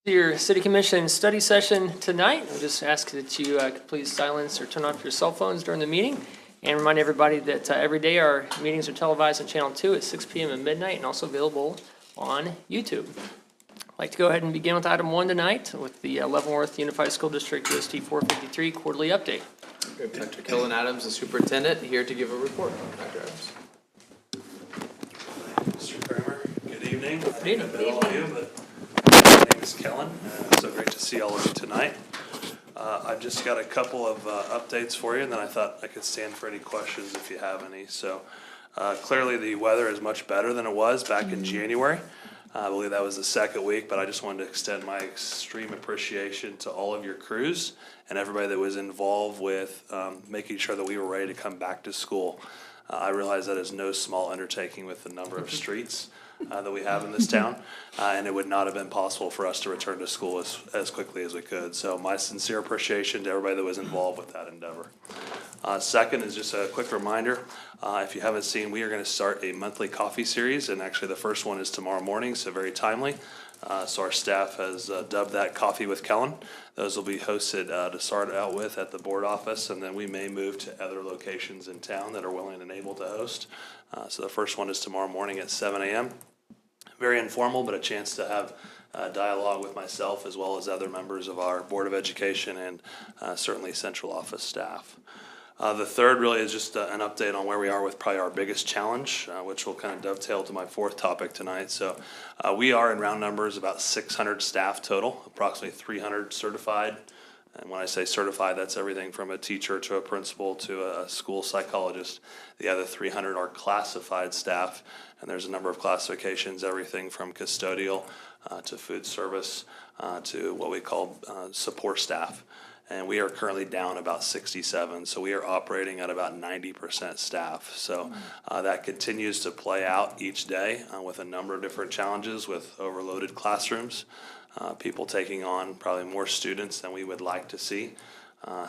Your City Commission study session tonight. I'll just ask that you please silence or turn off your cell phones during the meeting, and remind everybody that every day our meetings are televised on Channel 2 at 6 p.m. and midnight, and also available on YouTube. I'd like to go ahead and begin with item 1 tonight with the Leavenworth Unified School District USD 453 quarterly update. Okay, Dr. Kellen Adams, the superintendent, here to give a report. Dr. Adams. Mr. Kramer, good evening. Good evening. I met all of you, but my name is Kellen. So great to see all of you tonight. I've just got a couple of updates for you, and then I thought I could stand for any questions if you have any. So clearly the weather is much better than it was back in January. I believe that was the second week, but I just wanted to extend my extreme appreciation to all of your crews and everybody that was involved with making sure that we were ready to come back to school. I realize that is no small undertaking with the number of streets that we have in this town, and it would not have been possible for us to return to school as quickly as we could. So my sincere appreciation to everybody that was involved with that endeavor. Second is just a quick reminder, if you haven't seen, we are going to start a monthly coffee series, and actually the first one is tomorrow morning, so very timely. So our staff has dubbed that Coffee with Kellen. Those will be hosted to start out with at the board office, and then we may move to other locations in town that are willing and able to host. So the first one is tomorrow morning at 7 a.m. Very informal, but a chance to have dialogue with myself as well as other members of our Board of Education and certainly central office staff. The third really is just an update on where we are with probably our biggest challenge, which will kind of dovetail to my fourth topic tonight. So we are in round numbers about 600 staff total, approximately 300 certified. And when I say certified, that's everything from a teacher to a principal to a school psychologist. The other 300 are classified staff, and there's a number of classifications, everything from custodial to food service to what we call support staff. And we are currently down about 67, so we are operating at about 90% staff. So that continues to play out each day with a number of different challenges with overloaded classrooms, people taking on probably more students than we would like to see,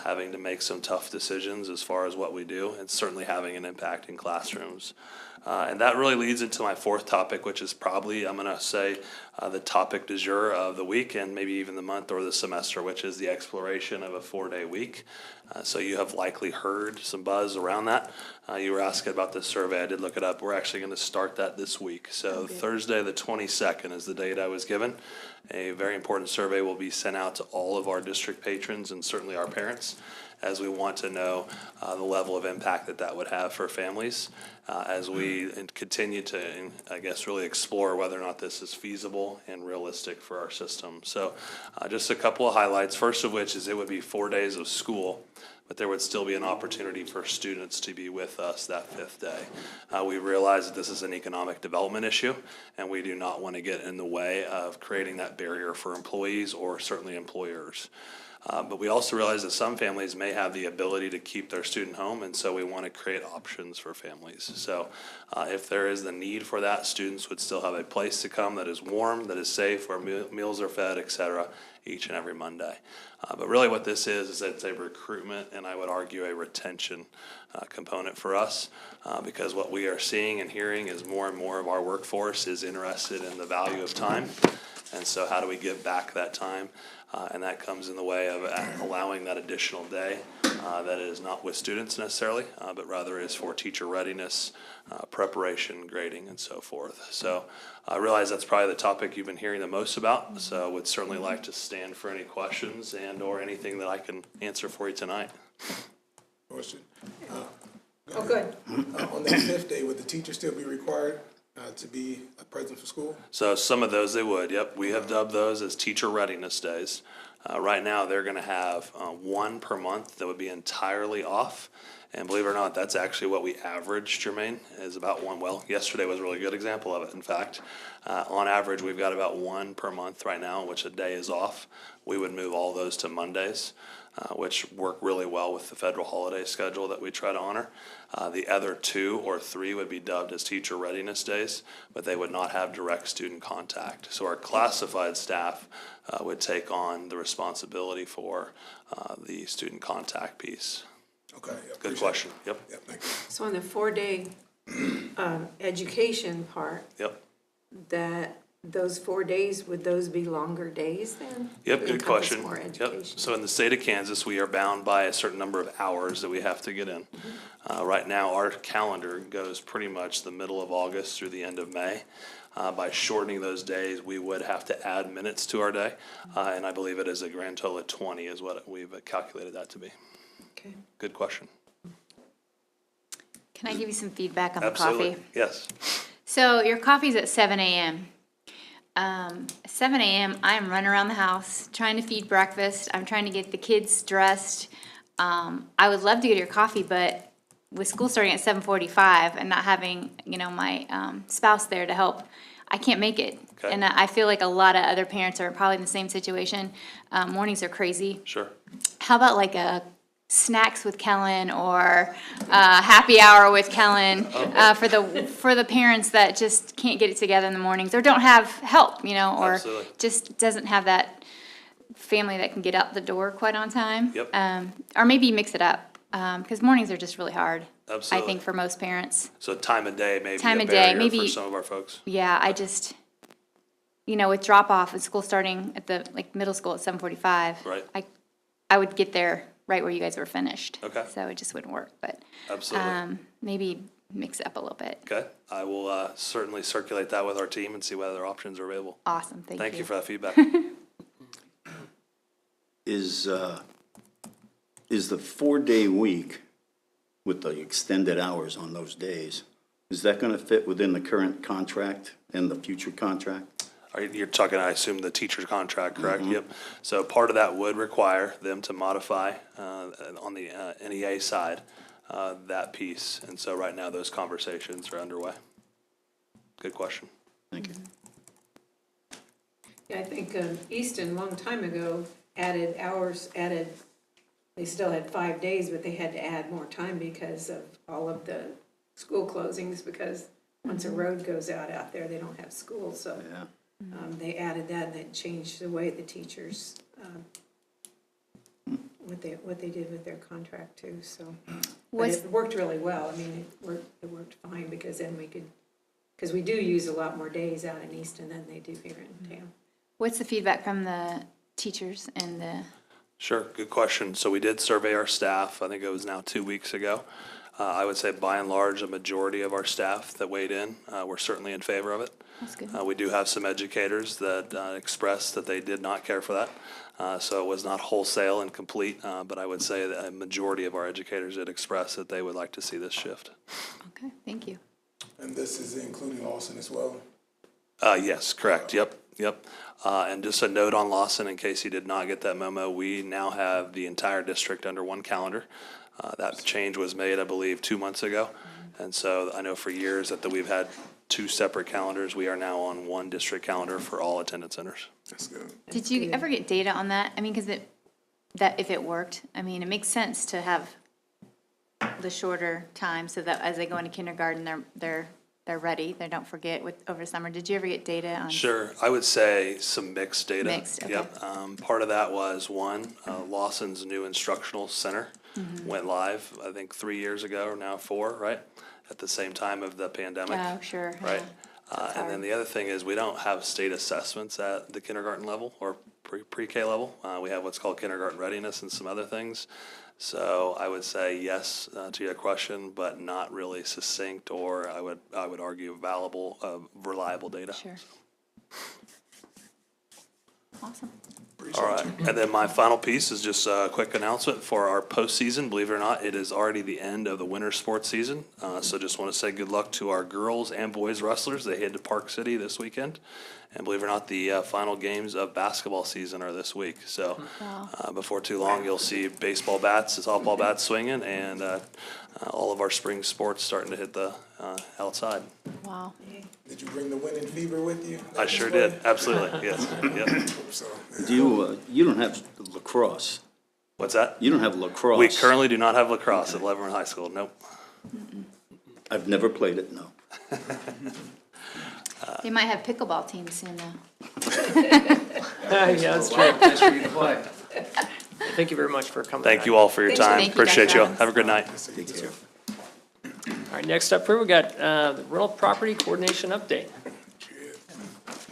having to make some tough decisions as far as what we do, and certainly having an impact in classrooms. And that really leads into my fourth topic, which is probably, I'm going to say, the topic du jour of the week and maybe even the month or the semester, which is the exploration of a 4-day week. So you have likely heard some buzz around that. You were asking about this survey. I did look it up. We're actually going to start that this week. So Thursday the 22nd is the date I was given. A very important survey will be sent out to all of our district patrons and certainly our parents, as we want to know the level of impact that that would have for families as we continue to, I guess, really explore whether or not this is feasible and realistic for our system. So just a couple of highlights, first of which is it would be 4 days of school, but there would still be an opportunity for students to be with us that 5th day. We realize that this is an economic development issue, and we do not want to get in the way of creating that barrier for employees or certainly employers. But we also realize that some families may have the ability to keep their student home, and so we want to create options for families. So if there is the need for that, students would still have a place to come that is warm, that is safe, where meals are fed, etc., each and every Monday. But really what this is it's a recruitment and I would argue a retention component for us because what we are seeing and hearing is more and more of our workforce is interested in the value of time. And so how do we give back that time? And that comes in the way of allowing that additional day that is not with students necessarily, but rather is for teacher readiness, preparation, grading, and so forth. So I realize that's probably the topic you've been hearing the most about, so would certainly like to stand for any questions and or anything that I can answer for you tonight. Question. Oh, good. On that 5th day, would the teacher still be required to be present for school? So some of those they would, yep. We have dubbed those as teacher readiness days. Right now they're going to have one per month that would be entirely off. And believe it or not, that's actually what we average, Jermaine, is about one. Well, yesterday was a really good example of it, in fact. On average, we've got about one per month right now, which a day is off. We would move all those to Mondays, which work really well with the federal holiday schedule that we try to honor. The other 2 or 3 would be dubbed as teacher readiness days, but they would not have direct student contact. So our classified staff would take on the responsibility for the student contact piece. Okay. Good question. Yep. Yep, thank you. So on the 4-day education part, Yep. that those 4 days, would those be longer days then? Yep, To good encompass question. more Yep. education? So in the state of Kansas, we are bound by a certain number of hours that we have to get in. Right now, our calendar goes pretty much the middle of August through the end of May. By shortening those days, we would have to add minutes to our day. And I believe it is a grand total of 20 is what we've calculated that to be. Okay. Good question. Can I give you some feedback on the Absolutely. coffee? Yes. So your coffee's at 7 a.m. 7 a.m. I am running around the house trying to feed breakfast. I'm trying to get the kids dressed. I would love to get your coffee, but with school starting at 7:45 and not having, my spouse there to help, I can't make it. Okay. And I feel like a lot of other parents are probably in the same situation. Mornings are crazy. Sure. How about like a snacks with Kellen or happy hour with Kellen for the parents that just can't get it together in the mornings or don't have help, or Absolutely. just doesn't have that family that can get out the door quite on time. Yep. Or maybe mix it up because mornings are just really hard. Absolutely. I think for most parents. So time of day may be Time a of day, barrier for maybe- some of our folks. Yeah, I just, with drop off and school starting at the middle school at 7:45. Right. I would get there right where you guys were finished. Okay. So it just wouldn't work, but Absolutely. maybe mix it up a little bit. Okay. I will certainly circulate that with our team and see what other options are available. Awesome, thank you. Thank you for that feedback. Is the 4-day week with the extended hours on those days, is that gonna fit within the current contract and the future contract? You're talking, I assume, the teacher's contract, correct? Yep. So part of that would require them to modify on the NEA side that piece. And so right now, those conversations are underway. Good question. Thank you. Yeah, I think Easton, a long time ago, they still had 5 days, but they had to add more time because of all of the school closings, because once a road goes out there, they don't have school, so. Yeah. They added that, and that changed the way the teachers, what they did with their contract too, so. But it worked really well, I mean, it worked fine, because then because we do use a lot more days out in Easton than they do here in town. What's the feedback from the teachers and the, Sure, good question. So we did survey our staff, I think it was now 2 weeks ago. I would say by and large, a majority of our staff that weighed in were certainly in favor of it. that's good. We do have some educators that expressed that they did not care for that. So it was not wholesale and complete, but I would say that a majority of our educators did express that they would like to see this shift. Okay, thank you. And this is including Lawson as well? Yes, correct. Yep. And just a note on Lawson, in case you did not get that memo, we now have the entire district under one calendar. That change was made, I believe, 2 months ago. And so I know for years that we've had 2 separate calendars. We are now on one district calendar for all attendance centers. That's good. Did you ever get data on that? I mean, because if it worked, I mean, it makes sense to have the shorter time so that as they go into kindergarten, they're ready. They don't forget over summer. Did you ever get data on? Sure, I would say some mixed data. Mixed, okay. Yep. Part of that was Lawson's new instructional center went live, I think 3 years ago, or now 4, right? At the same time of the pandemic. Oh, sure. Right. yeah. And then the other thing is we don't have state assessments at the kindergarten level or pre-K level. We have what's called kindergarten readiness and some other things. So I would say yes to your question, but not really succinct, or I would argue reliable data. Sure. Awesome. All right, and then my final piece is just a quick announcement for our postseason. Believe it or not, it is already the end of the winter sports season. So just want to say good luck to our girls and boys wrestlers. They head to Park City this weekend. And believe it or not, the final games of basketball season are this week. So before too long, you'll see baseball bats, softball bats swinging, and all of our spring sports starting to hit the outside. Wow. Did you bring the winning fever with you? I sure did, absolutely, yes, yep. So, You don't have lacrosse. What's that? You don't have lacrosse. We currently do not have lacrosse at Leavenworth High School, nope. I've never played it, no. They might have pickleball teams soon, though. Yeah, that's true. Nice for you to play. Thank you very much for coming. Thank you all for your time, Thank you, appreciate Dr. you, Adams. have a good night. Take care. All right, next up here, we got the rental property coordination update.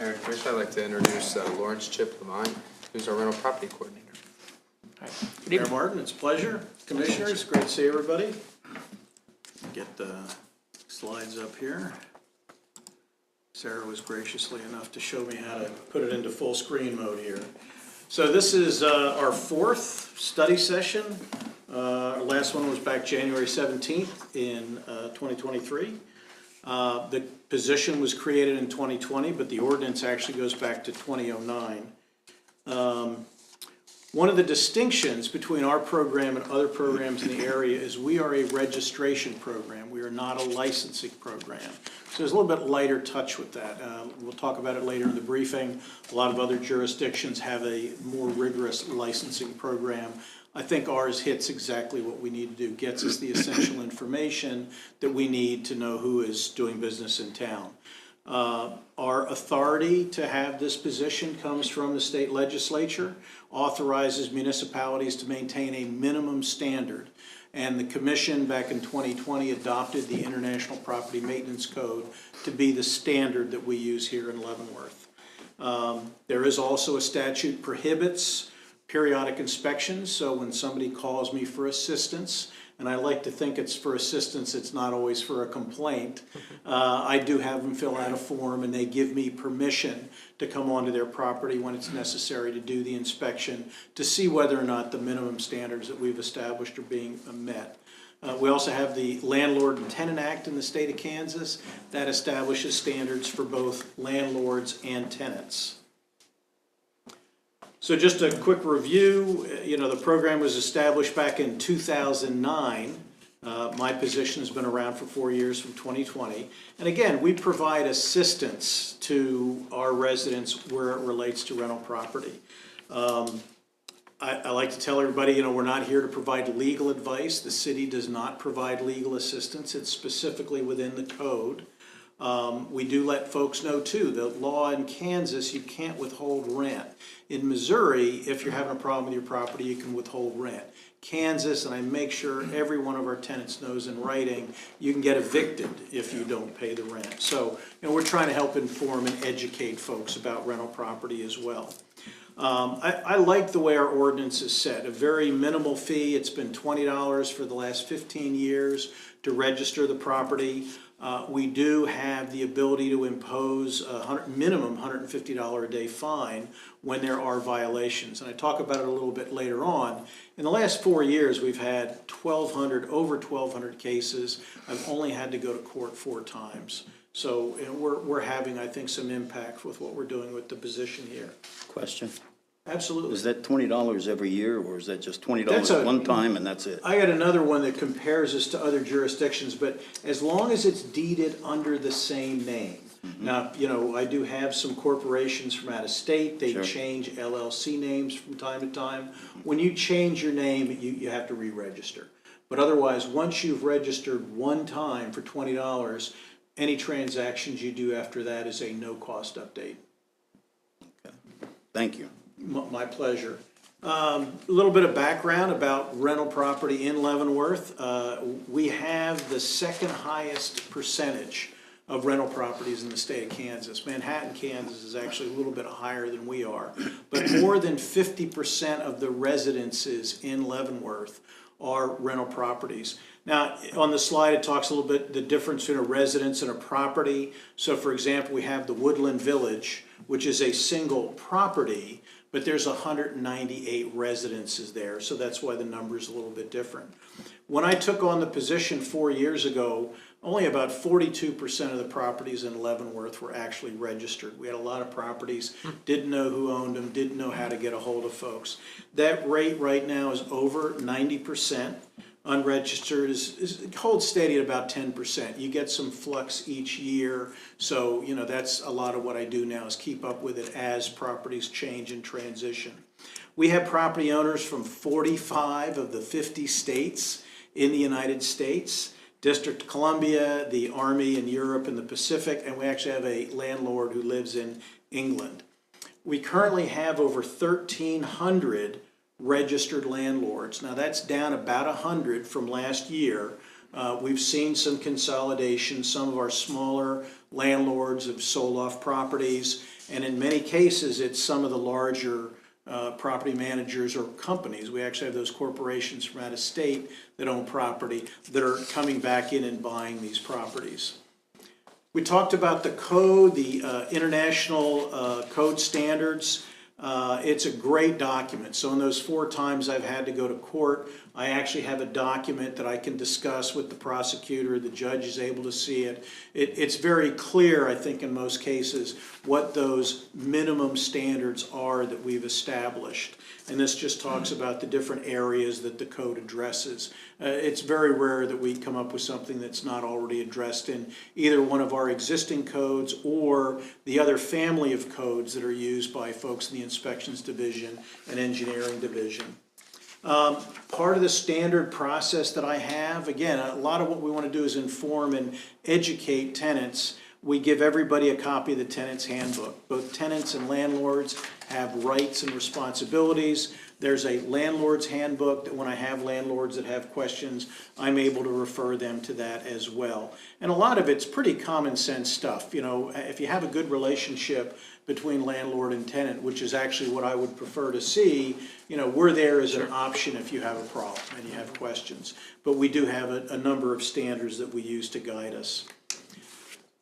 Mayor and Commissioner, I'd like to introduce Lawrence Chip Levine, who's our rental property coordinator. Good Mayor evening. Martin, it's a pleasure. Commissioners, great to see everybody. Get the slides up here. Sarah was graciously enough to show me how to put it into full screen mode here. So this is our fourth study session. Our last one was back January 17th in 2023. The position was created in 2020, but the ordinance actually goes back to 2009. One of the distinctions between our program and other programs in the area is we are a registration program. We are not a licensing program. So there's a little bit lighter touch with that. We'll talk about it later in the briefing. A lot of other jurisdictions have a more rigorous licensing program. I think ours hits exactly what we need to do, gets us the essential information that we need to know who is doing business in town. Our authority to have this position comes from the state legislature, authorizes municipalities to maintain a minimum standard. And the commission back in 2020 adopted the International Property Maintenance Code to be the standard that we use here in Leavenworth. There is also a statute prohibits periodic inspections, so when somebody calls me for assistance, and I like to think it's for assistance, it's not always for a complaint, I do have them fill out a form and they give me permission to come onto their property when it's necessary to do the inspection to see whether or not the minimum standards that we've established are being met. We also have the Landlord and Tenant Act in the state of Kansas that establishes standards for both landlords and tenants. So just a quick review, the program was established back in 2009. My position has been around for 4 years from 2020. And again, we provide assistance to our residents where it relates to rental property. I like to tell everybody, we're not here to provide legal advice. The city does not provide legal assistance. It's specifically within the code. We do let folks know too, the law in Kansas, you can't withhold rent. In Missouri, if you're having a problem with your property, you can withhold rent. Kansas, and I make sure every one of our tenants knows in writing, you can get evicted if you don't pay the rent. So, we're trying to help inform and educate folks about rental property as well. I like the way our ordinance is set, a very minimal fee. It's been $20 for the last 15 years to register the property. We do have the ability to impose a minimum $150 a day fine when there are violations. And I talk about it a little bit later on. In the last 4 years, we've had over 1,200 cases. I've only had to go to court 4 times. So we're having, I think, some impact with what we're doing with the position here. Question? Absolutely. Is that $20 every year, or is that just $20 one time and that's it? I got another one that compares us to other jurisdictions, but as long as it's deeded under the same name. Now, I do have some corporations from out of state. They Sure. change LLC names from time to time. When you change your name, you have to re-register. But otherwise, once you've registered one time for $20, any transactions you do after that is a no-cost update. Okay. Thank you. My pleasure. A little bit of background about rental property in Leavenworth. We have the second highest percentage of rental properties in the state of Kansas. Manhattan, Kansas is actually a little bit higher than we are. But more than 50% of the residences in Leavenworth are rental properties. Now, on the slide, it talks a little bit the difference between a residence and a property. So, for example, we have the Woodland Village, which is a single property, but there's 198 residences there, so that's why the number is a little bit different. When I took on the position 4 years ago, only about 42% of the properties in Leavenworth were actually registered. We had a lot of properties, didn't know who owned them, didn't know how to get a hold of folks. That rate right now is over 90%. Unregistered holds steady at about 10%. You get some flux each year, so that's a lot of what I do now is keep up with it as properties change and transition. We have property owners from 45 of the 50 states in the United States, District of Columbia, the Army in Europe and the Pacific, and we actually have a landlord who lives in England. We currently have over 1,300 registered landlords. Now that's down about 100 from last year, We've seen some consolidation. Some of our smaller landlords have sold off properties, and in many cases, it's some of the larger property managers or companies. We actually have those corporations from out of state that own property that are coming back in and buying these properties. We talked about the code, the international code standards. It's a great document. So in those 4 times I've had to go to court, I actually have a document that I can discuss with the prosecutor. The judge is able to see it. It's very clear, I think, in most cases, what those minimum standards are that we've established. And this just talks about the different areas that the code addresses. It's very rare that we come up with something that's not already addressed in either one of our existing codes or the other family of codes that are used by folks in the inspections division and engineering division. Part of the standard process that I have, again, a lot of what we want to do is inform and educate tenants. We give everybody a copy of the tenant's handbook. Both tenants and landlords have rights and responsibilities. There's a landlord's handbook that when I have landlords that have questions, I'm able to refer them to that as well. And a lot of it's pretty common sense stuff. You know, if you have a good relationship between landlord and tenant, which is actually what I would prefer to see, you know, we're there as an option if you have a problem and you have questions. But we do have a number of standards that we use to guide us.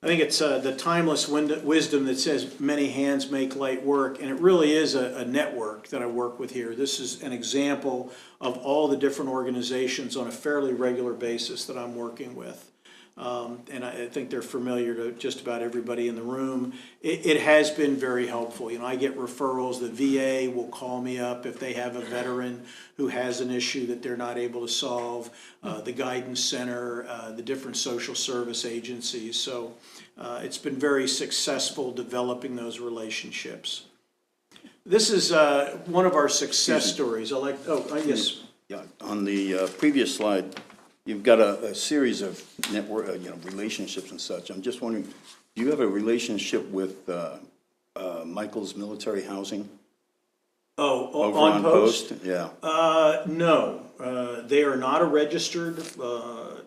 I think it's the timeless wisdom that says many hands make light work, and it really is a network that I work with here. This is an example of all the different organizations on a fairly regular basis that I'm working with. And I think they're familiar to just about everybody in the room. It has been very helpful. You know, I get referrals. The VA will call me up if they have a veteran who has an issue that they're not able to solve. The Guidance Center, the different social service agencies. So it's been very successful developing those relationships. This is one of our success stories. Yes. Yeah, on the previous slide, you've got a series of network, relationships and such. I'm just wondering, do you have a relationship with Michael's Military Housing? Oh, Over on Post? Yeah. No, they are not a registered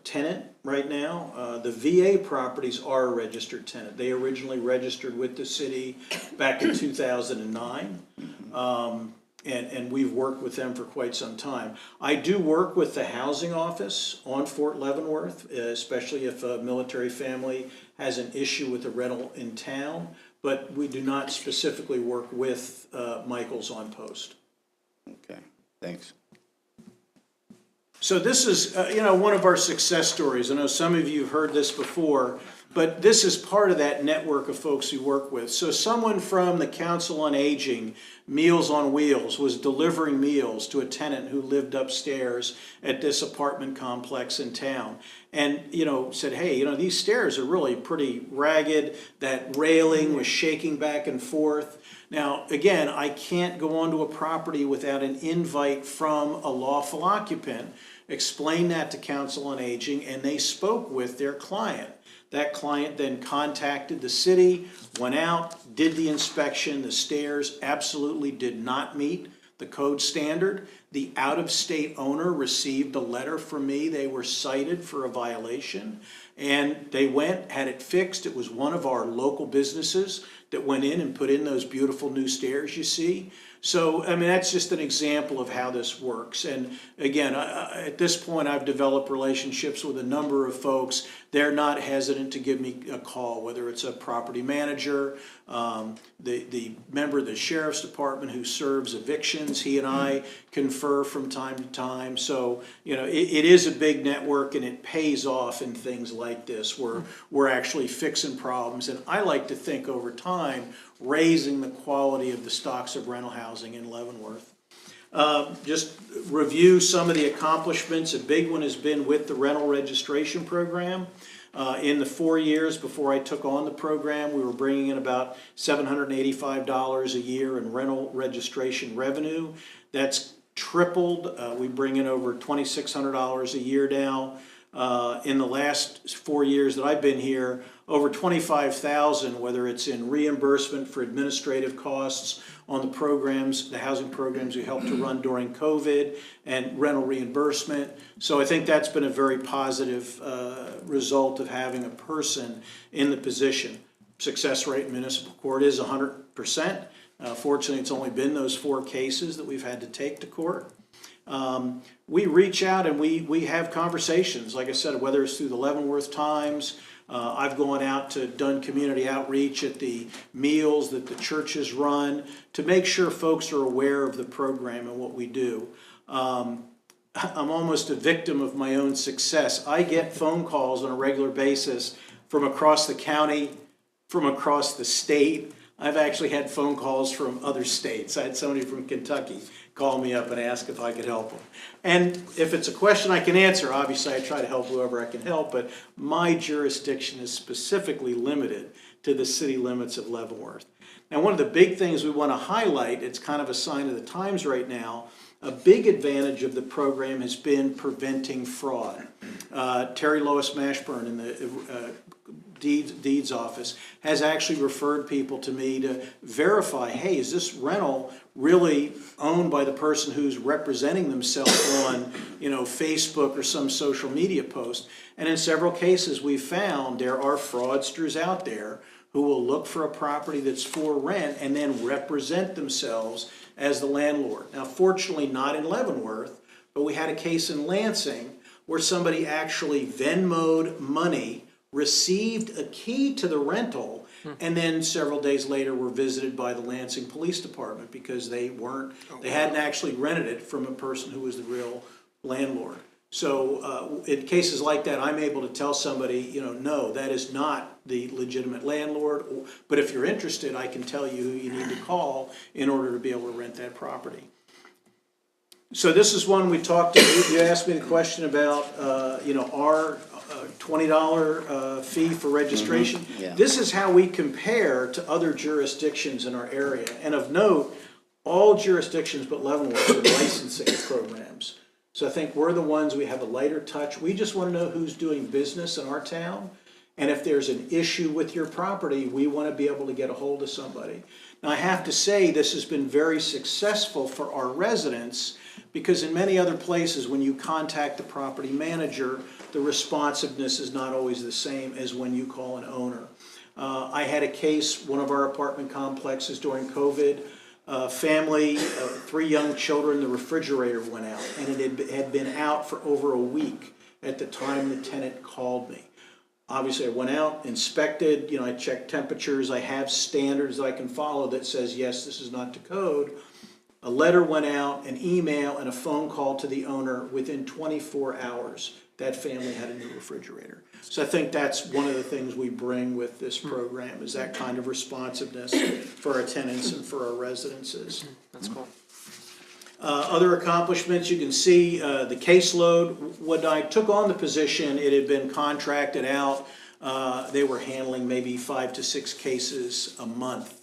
tenant right now. The VA properties are a registered tenant. They originally registered with the city back in 2009. And we've worked with them for quite some time. I do work with the housing office on Fort Leavenworth, especially if a military family has an issue with a rental in town, but we do not specifically work with Michael's on Post. Okay, thanks. So this is, one of our success stories. I know some of you have heard this before, but this is part of that network of folks we work with. So someone from the Council on Aging, Meals on Wheels, was delivering meals to a tenant who lived upstairs at this apartment complex in town. And, said, hey, these stairs are really pretty ragged. That railing was shaking back and forth. Now, again, I can't go onto a property without an invite from a lawful occupant. Explain that to Council on Aging, and they spoke with their client. That client then contacted the city, went out, did the inspection. The stairs absolutely did not meet the code standard. The out-of-state owner received a letter from me. They were cited for a violation, and they went, had it fixed. It was one of our local businesses that went in and put in those beautiful new stairs you see. So, that's just an example of how this works. And again, at this point, I've developed relationships with a number of folks. They're not hesitant to give me a call, whether it's a property manager, the member of the sheriff's department who serves evictions. He and I confer from time to time. So, it is a big network, and it pays off in things like this where we're actually fixing problems. And I like to think over time, raising the quality of the stocks of rental housing in Leavenworth. Just review some of the accomplishments. A big one has been with the rental registration program. In the 4 years before I took on the program, we were bringing in about $785 a year in rental registration revenue. That's tripled. We bring in over $2,600 a year now. In the last 4 years that I've been here, over $25,000, whether it's in reimbursement for administrative costs on the programs, the housing programs we helped to run during COVID and rental reimbursement. So I think that's been a very positive result of having a person in the position. Success rate in municipal court is 100%. Fortunately, it's only been those 4 cases that we've had to take to court. We reach out and we have conversations, like I said, whether it's through the Leavenworth Times. I've gone out to done community outreach at the meals that the churches run to make sure folks are aware of the program and what we do. I'm almost a victim of my own success. I get phone calls on a regular basis from across the county, from across the state. I've actually had phone calls from other states. I had somebody from Kentucky call me up and ask if I could help them. And if it's a question I can answer, obviously I try to help whoever I can help, but my jurisdiction is specifically limited to the city limits of Leavenworth. Now, one of the big things we want to highlight, it's kind of a sign of the times right now, a big advantage of the program has been preventing fraud. Terry Lois Mashburn in the Deeds office has actually referred people to me to verify, hey, is this rental really owned by the person who's representing themselves on, Facebook or some social media post? And in several cases we've found there are fraudsters out there who will look for a property that's for rent and then represent themselves as the landlord. Now, fortunately not in Leavenworth, but we had a case in Lansing where somebody actually Venmo'd money, received a key to the rental, and then several days later were visited by the Lansing Police Department because they hadn't actually rented it from a person who was the real landlord. So in cases like that, I'm able to tell somebody, no, that is not the legitimate landlord, but if you're interested, I can tell you who you need to call in order to be able to rent that property. So this is one we talked, you asked me the question about, our $20 fee for registration. Yeah. This is how we compare to other jurisdictions in our area. And of note, all jurisdictions but Leavenworth are licensing programs. So I think we're the ones, we have a lighter touch. We just want to know who's doing business in our town. And if there's an issue with your property, we want to be able to get a hold of somebody. Now, I have to say this has been very successful for our residents because in many other places, when you contact the property manager, the responsiveness is not always the same as when you call an owner. I had a case, one of our apartment complexes during COVID, family, 3 young children, the refrigerator went out, and it had been out for over a week at the time the tenant called me. Obviously, I went out, inspected, I checked temperatures, I have standards I can follow that says, yes, this is not to code. A letter went out, an email, and a phone call to the owner. Within 24 hours, that family had a new refrigerator. So I think that's one of the things we bring with this program is that kind of responsiveness for our tenants and for our residences. That's cool. Other accomplishments, you can see the caseload. When I took on the position, it had been contracted out. They were handling maybe 5 to 6 cases a month.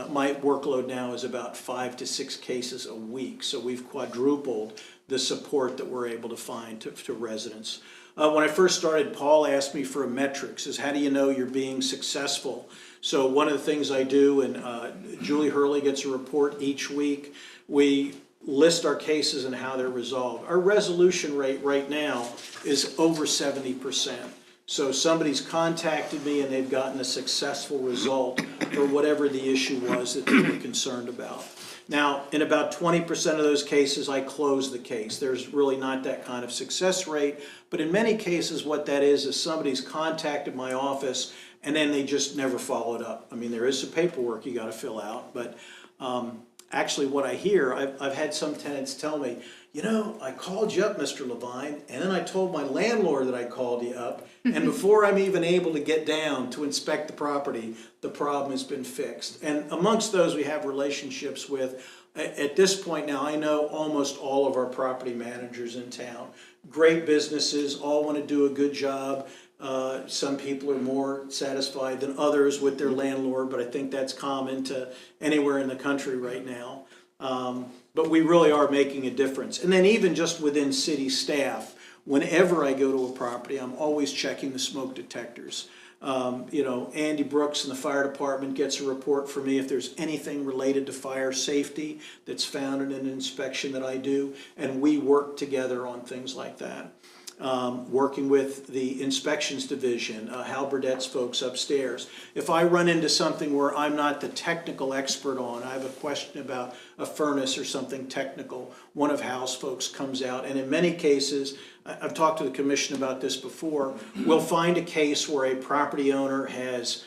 My workload now is about 5 to 6 cases a week, so we've quadrupled the support that we're able to find to residents. When I first started, Paul asked me for a metrics, is how do you know you're being successful? So one of the things I do, and Julie Hurley gets a report each week, we list our cases and how they're resolved. Our resolution rate right now is over 70%. So somebody's contacted me and they've gotten a successful result for whatever the issue was that they were concerned about. Now, in about 20% of those cases, I close the case. There's really not that kind of success rate, but in many cases what that is somebody's contacted my office and then they just never followed up. I mean, there is some paperwork you got to fill out, but actually what I hear, I've had some tenants tell me, I called you up, Mr. Levine, and then I told my landlord that I called you up, and before I'm even able to get down to inspect the property, the problem has been fixed. And amongst those we have relationships with, at this point now, I know almost all of our property managers in town. Great businesses, all want to do a good job. Some people are more satisfied than others with their landlord, but I think that's common to anywhere in the country right now. But we really are making a difference. And then even just within city staff, whenever I go to a property, I'm always checking the smoke detectors. Andy Brooks in the fire department gets a report for me if there's anything related to fire safety that's found in an inspection that I do, and we work together on things like that. Working with the inspections division, Hal Burdett's folks upstairs. If I run into something where I'm not the technical expert on, I have a question about a furnace or something technical, one of Hal's folks comes out, and in many cases, I've talked to the commission about this before, we'll find a case where a property owner has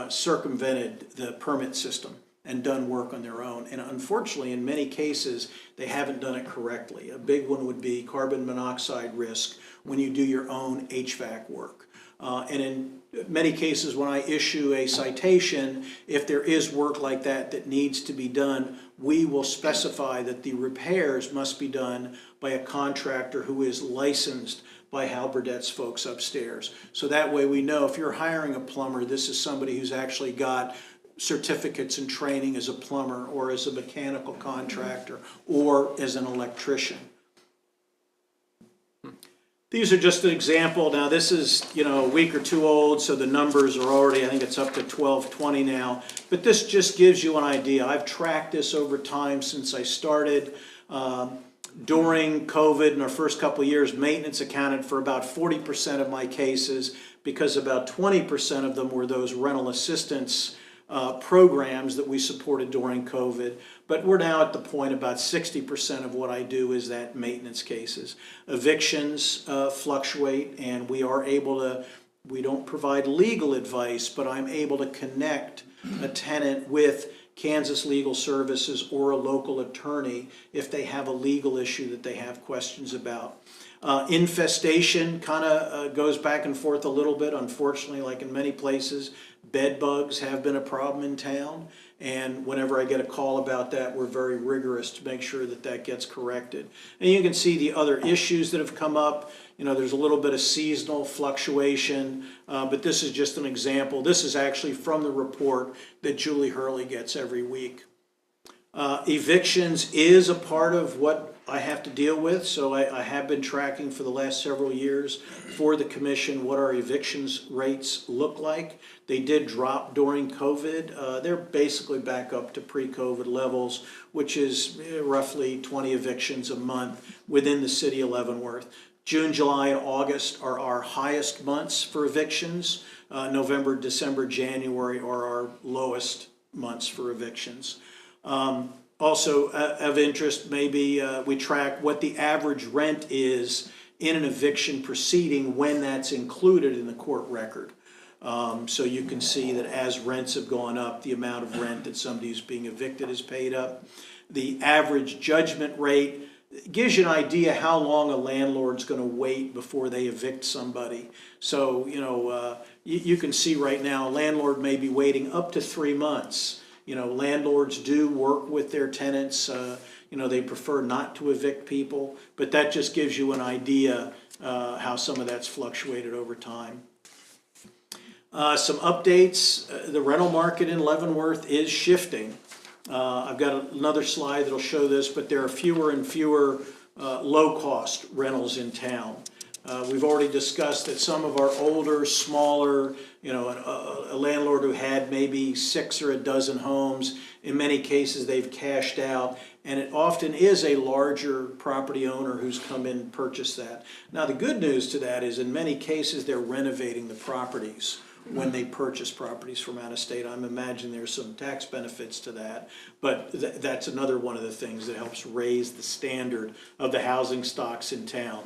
circumvented the permit system and done work on their own. And unfortunately, in many cases, they haven't done it correctly. A big one would be carbon monoxide risk when you do your own HVAC work. And in many cases, when I issue a citation, if there is work like that that needs to be done, we will specify that the repairs must be done by a contractor who is licensed by Hal Burdett's folks upstairs. So that way we know if you're hiring a plumber, this is somebody who's actually got certificates and training as a plumber or as a mechanical contractor or as an electrician. These are just an example. Now this is, a week or two old, so the numbers are already, I think it's up to 1220 now. But this just gives you an idea. I've tracked this over time since I started. During COVID, in our first couple of years, maintenance accounted for about 40% of my cases because about 20% of them were those rental assistance programs that we supported during COVID, but we're now at the point about 60% of what I do is that maintenance cases. Evictions fluctuate, and we are able to, we don't provide legal advice, but I'm able to connect a tenant with Kansas Legal Services or a local attorney if they have a legal issue that they have questions about. Infestation kind of goes back and forth a little bit, unfortunately, like in many places. Bed bugs have been a problem in town, and whenever I get a call about that, we're very rigorous to make sure that that gets corrected. And you can see the other issues that have come up. There's a little bit of seasonal fluctuation, but this is just an example. This is actually from the report that Julie Hurley gets every week. Evictions is a part of what I have to deal with, so I have been tracking for the last several years for the commission what our evictions rates look like. They did drop during COVID. They're basically back up to pre-COVID levels, which is roughly 20 evictions a month within the city of Leavenworth. June, July, and August are our highest months for evictions. November, December, January are our lowest months for evictions. Also of interest, maybe we track what the average rent is in an eviction proceeding when that's included in the court record. So you can see that as rents have gone up, the amount of rent that somebody who's being evicted is paid up. The average judgment rate gives you an idea how long a landlord's going to wait before they evict somebody. So, you can see right now a landlord may be waiting up to 3 months. Landlords do work with their tenants. They prefer not to evict people, but that just gives you an idea how some of that's fluctuated over time. Some updates. The rental market in Leavenworth is shifting. I've got another slide that'll show this, but there are fewer and fewer low-cost rentals in town. We've already discussed that some of our older, smaller, a landlord who had maybe 6 or a dozen homes, in many cases they've cashed out, and it often is a larger property owner who's come in and purchased that. Now the good news to that is in many cases they're renovating the properties when they purchase properties from out of state. I'm imagining there's some tax benefits to that, but that's another one of the things that helps raise the standard of the housing stocks in town.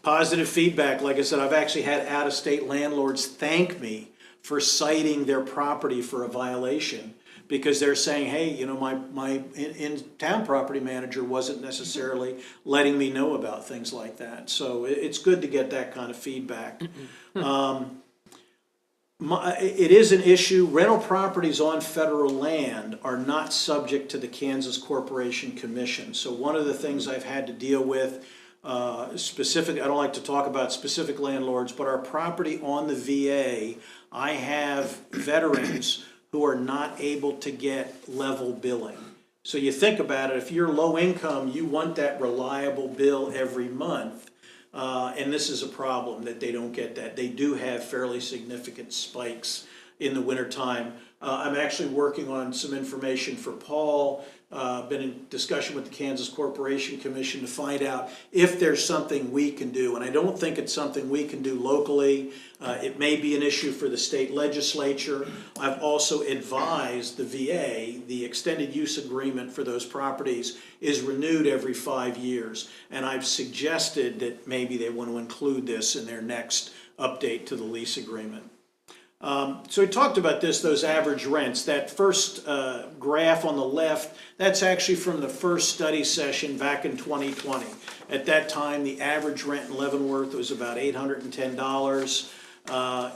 Positive feedback, like I said, I've actually had out-of-state landlords thank me for citing their property for a violation because they're saying, hey, my in-town property manager wasn't necessarily letting me know about things like that. So it's good to get that kind of feedback. It is an issue. Rental properties on federal land are not subject to the Kansas Corporation Commission. So one of the things I've had to deal with specific, I don't like to talk about specific landlords, but our property on the VA, I have veterans who are not able to get level billing. So you think about it, if you're low income, you want that reliable bill every month. And this is a problem that they don't get that. They do have fairly significant spikes in the wintertime. I'm actually working on some information for Paul. Been in discussion with the Kansas Corporation Commission to find out if there's something we can do. And I don't think it's something we can do locally. It may be an issue for the state legislature. I've also advised the VA, the extended use agreement for those properties is renewed every 5 years. And I've suggested that maybe they want to include this in their next update to the lease agreement. So we talked about those average rents. That first graph on the left, that's actually from the first study session back in 2020. At that time, the average rent in Leavenworth was about $810.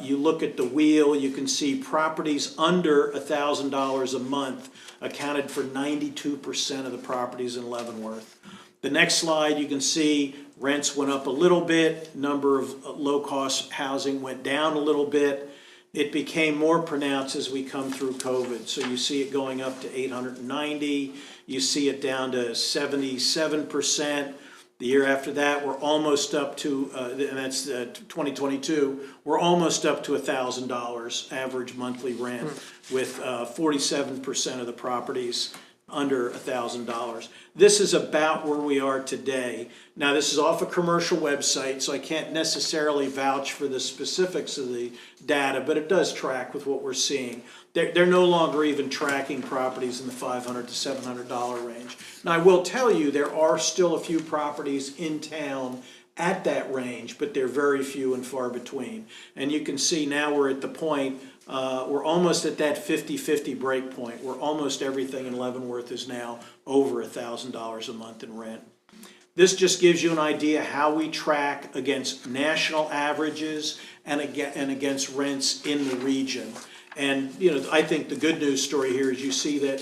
You look at the wheel, you can see properties under $1,000 a month accounted for 92% of the properties in Leavenworth. The next slide, you can see rents went up a little bit, number of low-cost housing went down a little bit. It became more pronounced as we come through COVID. So you see it going up to 890, you see it down to 77%. The year after that, we're almost up to, and that's 2022, we're almost up to $1,000 average monthly rent with 47% of the properties under $1,000. This is about where we are today. Now, this is off a commercial website, so I can't necessarily vouch for the specifics of the data, but it does track with what we're seeing. They're no longer even tracking properties in the $500 to $700 range. Now, I will tell you, there are still a few properties in town at that range, but they're very few and far between. And you can see now we're at the point, we're almost at that 50-50 break point, where almost everything in Leavenworth is now over $1,000 a month in rent. This just gives you an idea how we track against national averages and against rents in the region. And I think the good news story here is you see that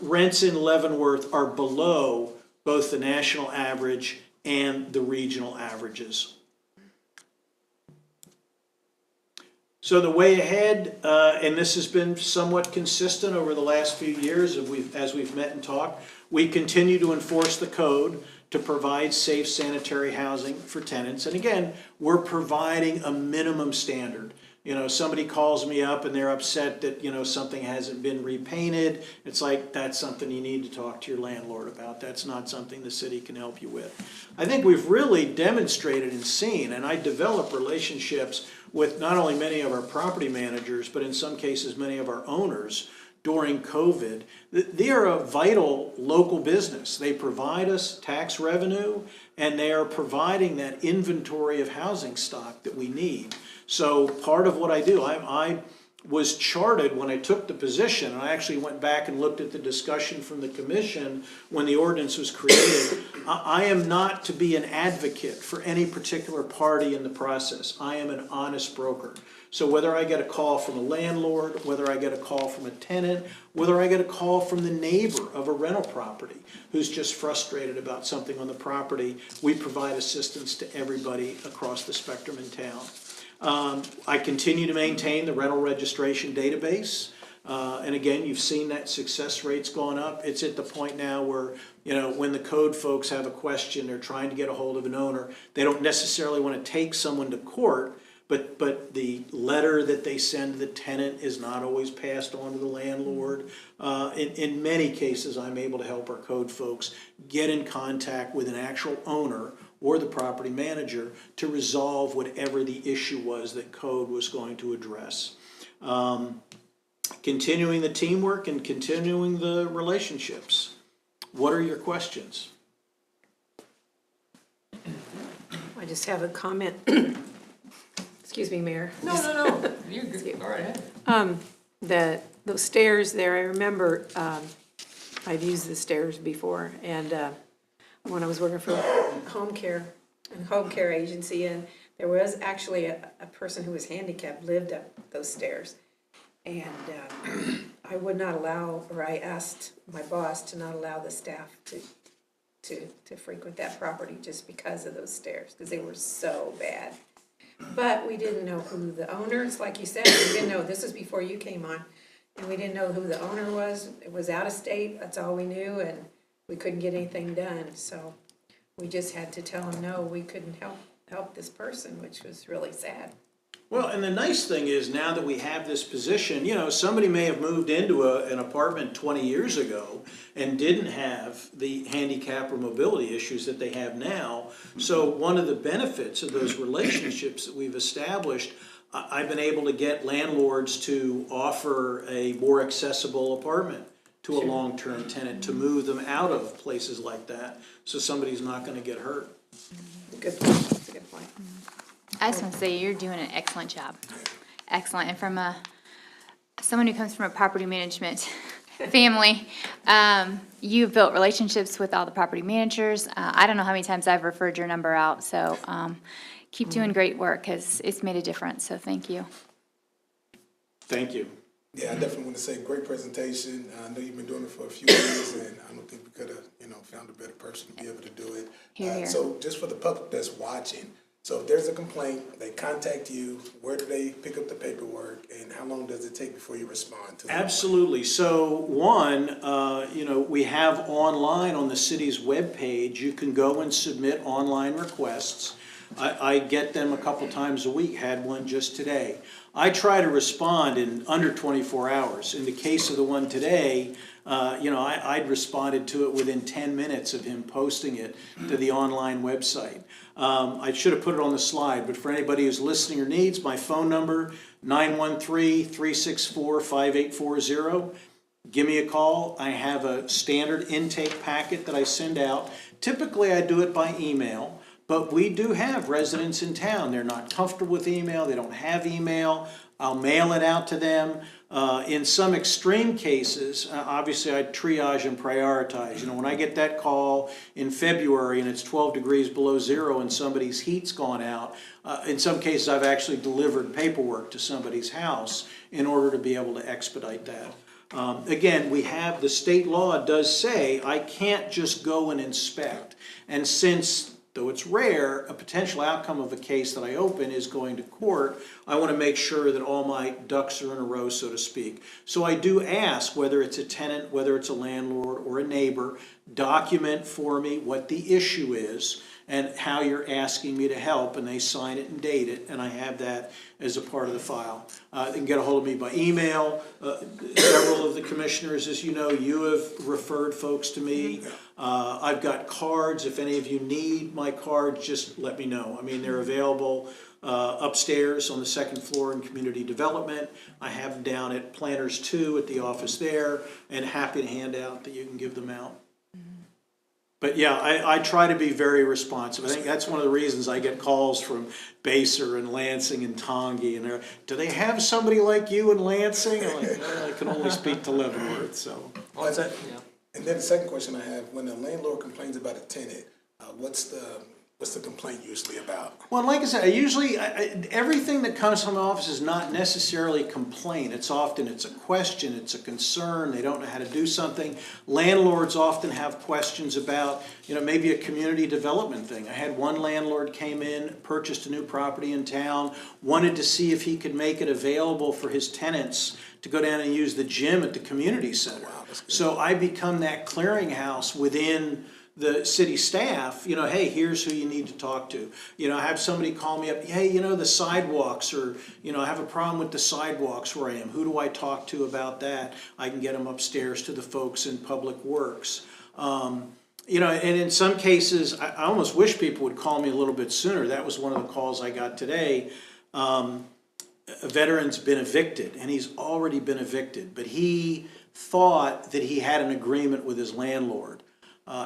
rents in Leavenworth are below both the national average and the regional averages. So the way ahead, and this has been somewhat consistent over the last few years as we've met and talked, we continue to enforce the code to provide safe sanitary housing for tenants. And again, we're providing a minimum standard. Somebody calls me up and they're upset that, something hasn't been repainted. It's like, that's something you need to talk to your landlord about. That's not something the city can help you with. I think we've really demonstrated and seen, and I develop relationships with not only many of our property managers, but in some cases, many of our owners during COVID. They are a vital local business. They provide us tax revenue, and they are providing that inventory of housing stock that we need. So part of what I do, I was charted when I took the position, and I actually went back and looked at the discussion from the commission when the ordinance was created. I am not to be an advocate for any particular party in the process. I am an honest broker. So whether I get a call from a landlord, whether I get a call from a tenant, whether I get a call from the neighbor of a rental property who's just frustrated about something on the property, we provide assistance to everybody across the spectrum in town. I continue to maintain the rental registration database. And again, you've seen that success rate's gone up. It's at the point now where, when the code folks have a question, they're trying to get a hold of an owner. They don't necessarily want to take someone to court, but the letter that they send to the tenant is not always passed on to the landlord. In many cases, I'm able to help our code folks get in contact with an actual owner or the property manager to resolve whatever the issue was that code was going to address. Continuing the teamwork and continuing the relationships. What are your questions? I just have a comment. Excuse me, Mayor. No. You're good. All right. Those stairs there, I remember, I've used the stairs before, and when I was working for a home care agency, and there was actually a person who was handicapped lived up those stairs. And I would not allow, or I asked my boss to not allow the staff to frequent that property just because of those stairs, because they were so bad. But we didn't know who the owners, like you said, we didn't know, this was before you came on, and we didn't know who the owner was. It was out of state, that's all we knew, and we couldn't get anything done. So we just had to tell them, no, we couldn't help help this person, which was really sad. Well, and the nice thing is now that we have this position, you know, somebody may have moved into an apartment 20 years ago and didn't have the handicap or mobility issues that they have now. So one of the benefits of those relationships that we've established, I've been able to get landlords to offer a more accessible apartment to a long-term tenant, to move them out of places like that, so somebody's not gonna get hurt. Good point, that's a good point. I just want to say you're doing an excellent job. Excellent. And from someone who comes from a property management family, you've built relationships with all the property managers. I don't know how many times I've referred your number out, so keep doing great work because it's made a difference, so thank you. Thank you. Yeah, I definitely want to say great presentation. I know you've been doing it for a few years, and I don't think we could have, found a better person to be able to do it. Hear, hear. So just for the public that's watching, so if there's a complaint, they contact you, where do they pick up the paperwork, and how long does it take before you respond to them? Absolutely. So one, we have online on the city's webpage, you can go and submit online requests. I get them a couple times a week, had one just today. I try to respond in under 24 hours. In the case of the one today, I'd responded to it within 10 minutes of him posting it to the online website. I should have put it on the slide, but for anybody who's listening or needs, my phone number, 913-364-5840. Give me a call. I have a standard intake packet that I send out. Typically, I do it by email, but we do have residents in town. They're not comfortable with email. They don't have email. I'll mail it out to them. In some extreme cases, obviously I triage and prioritize. When I get that call in February and it's 12 degrees below zero and somebody's heat's gone out, in some cases I've actually delivered paperwork to somebody's house in order to be able to expedite that. Again, we have, the state law does say I can't just go and inspect. And since, though it's rare, a potential outcome of a case that I open is going to court, I want to make sure that all my ducks are in a row, so to speak. So I do ask, whether it's a tenant, whether it's a landlord or a neighbor, document for me what the issue is and how you're asking me to help, and they sign it and date it, and I have that as a part of the file. They can get a hold of me by email. Several of the commissioners, as you know, you have referred folks to me. I've got cards. If any of you need my cards, just let me know. I mean, they're available upstairs on the second floor in community development. I have them down at Planners 2 at the office there, and happy to hand out that you can give them out. But yeah, I try to be very responsive. I think that's one of the reasons I get calls from Baser and Lansing and Tongi, and do they have somebody like you in Lansing? I'm like, I can only speak to Leavenworth, so. Well, that's it, yeah. And then the second question I have, when a landlord complains about a tenant, what's the complaint usually about? Well, like I said, everything that comes from the office is not necessarily a complaint. It's a question, it's a concern, they don't know how to do something. Landlords often have questions about, maybe a community development thing. I had one landlord came in, purchased a new property in town, wanted to see if he could make it available for his tenants to go down and use the gym at the community center. Wow, that's good. So I become that clearinghouse within the city staff, hey, here's who you need to talk to. I have somebody call me up, hey, the sidewalks, or, I have a problem with the sidewalks where I am. Who do I talk to about that? I can get them upstairs to the folks in Public Works. And in some cases, I almost wish people would call me a little bit sooner. That was one of the calls I got today. A veteran's been evicted, and he's already been evicted, but he thought that he had an agreement with his landlord.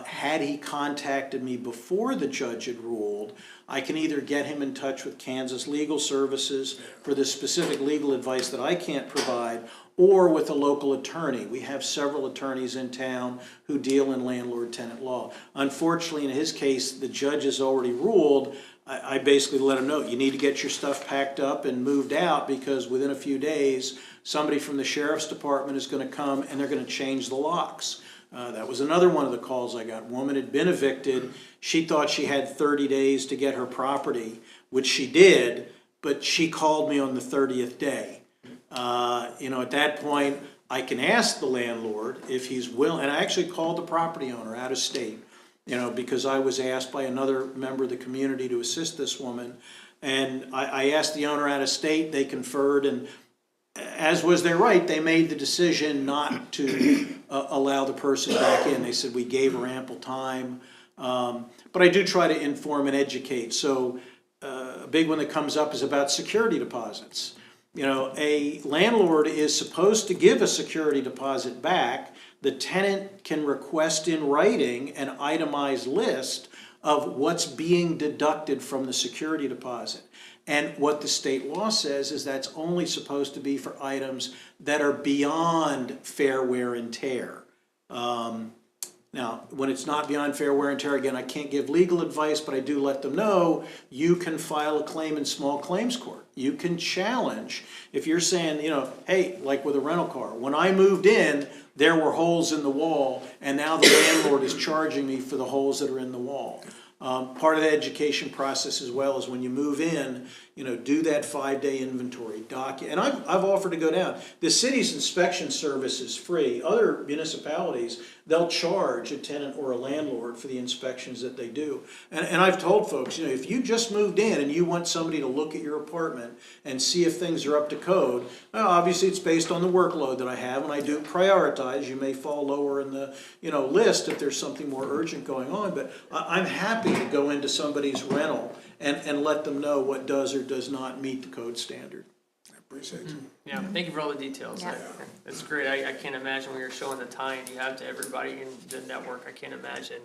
Had he contacted me before the judge had ruled, I can either get him in touch with Kansas Legal Services for the specific legal advice that I can't provide, or with a local attorney. We have several attorneys in town who deal in landlord-tenant law. Unfortunately, in his case, the judge has already ruled. I basically let him know, you need to get your stuff packed up and moved out, because within a few days, somebody from the sheriff's department is going to come and they're going to change the locks. That was another one of the calls I got. Woman had been evicted. She thought she had 30 days to get her property, which she did, but she called me on the 30th day. At that point, I can ask the landlord if he's willing, and I actually called the property owner out of state. because I was asked by another member of the community to assist this woman. And I asked the owner out of state, they conferred, and as was their right, they made the decision not to allow the person back in. They said we gave her ample time. But I do try to inform and educate. So a big one that comes up is about security deposits. A landlord is supposed to give a security deposit back. The tenant can request in writing an itemized list of what's being deducted from the security deposit. And what the state law says is that's only supposed to be for items that are beyond fair wear and tear. Now, when it's not beyond fair wear and tear, again, I can't give legal advice, but I do let them know you can file a claim in small claims court. You can challenge, if you're saying, hey, like with a rental car, when I moved in, there were holes in the wall, and now the landlord is charging me for the holes that are in the wall. Part of the education process as well is when you move in, do that 5-day inventory, and I've offered to go down. The city's inspection service is free. Other municipalities, they'll charge a tenant or a landlord for the inspections that they do. And I've told folks, if you just moved in and you want somebody to look at your apartment and see if things are up to code, well, obviously it's based on the workload that I have, and I do prioritize. You may fall lower in the list if there's something more urgent going on, but I'm happy to go into somebody's rental and let them know what does or does not meet the code standard. I appreciate you. Yeah, thank you for all the details. Yeah. It's great. I can't imagine when you're showing the tie you have to everybody in the network. I can't imagine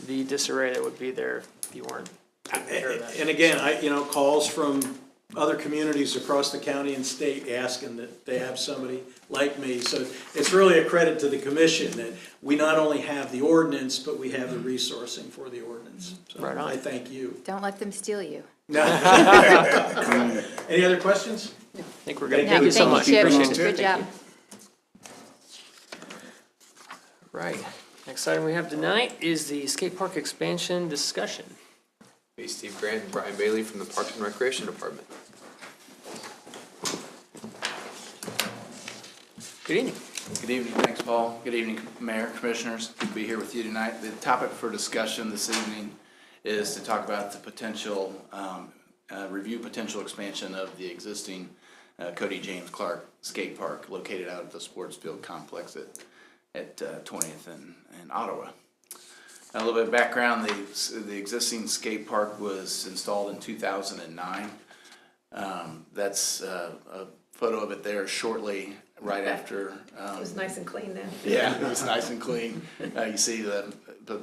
the disarray that would be there if you weren't taking care of that. And again, calls from other communities across the county and state asking that they have somebody like me. So it's really a credit to the commission that we not only have the ordinance, but we have the resourcing for the ordinance. So Right on. I thank you. Don't let them steal you. Any other questions? I think we're good. No, Thank you so much. Chip. Appreciate it. Good Thank job. you. Right. Next item we have tonight is the skate park expansion discussion. Hey, Steve Grant and Brian Bailey from the Parks and Recreation Department. Good evening. Good evening, thanks, Paul. Good evening, Mayor, Commissioners. Good to be here with you tonight. The topic for discussion this evening is to talk about the potential, review potential expansion of the existing Cody James Clark Skate Park located out at the Sports Field Complex at 20th and Ottawa. A little bit of background, the existing skate park was installed in 2009. That's a photo of it there shortly right after. It was nice and clean then. Yeah, it was nice and clean. You see the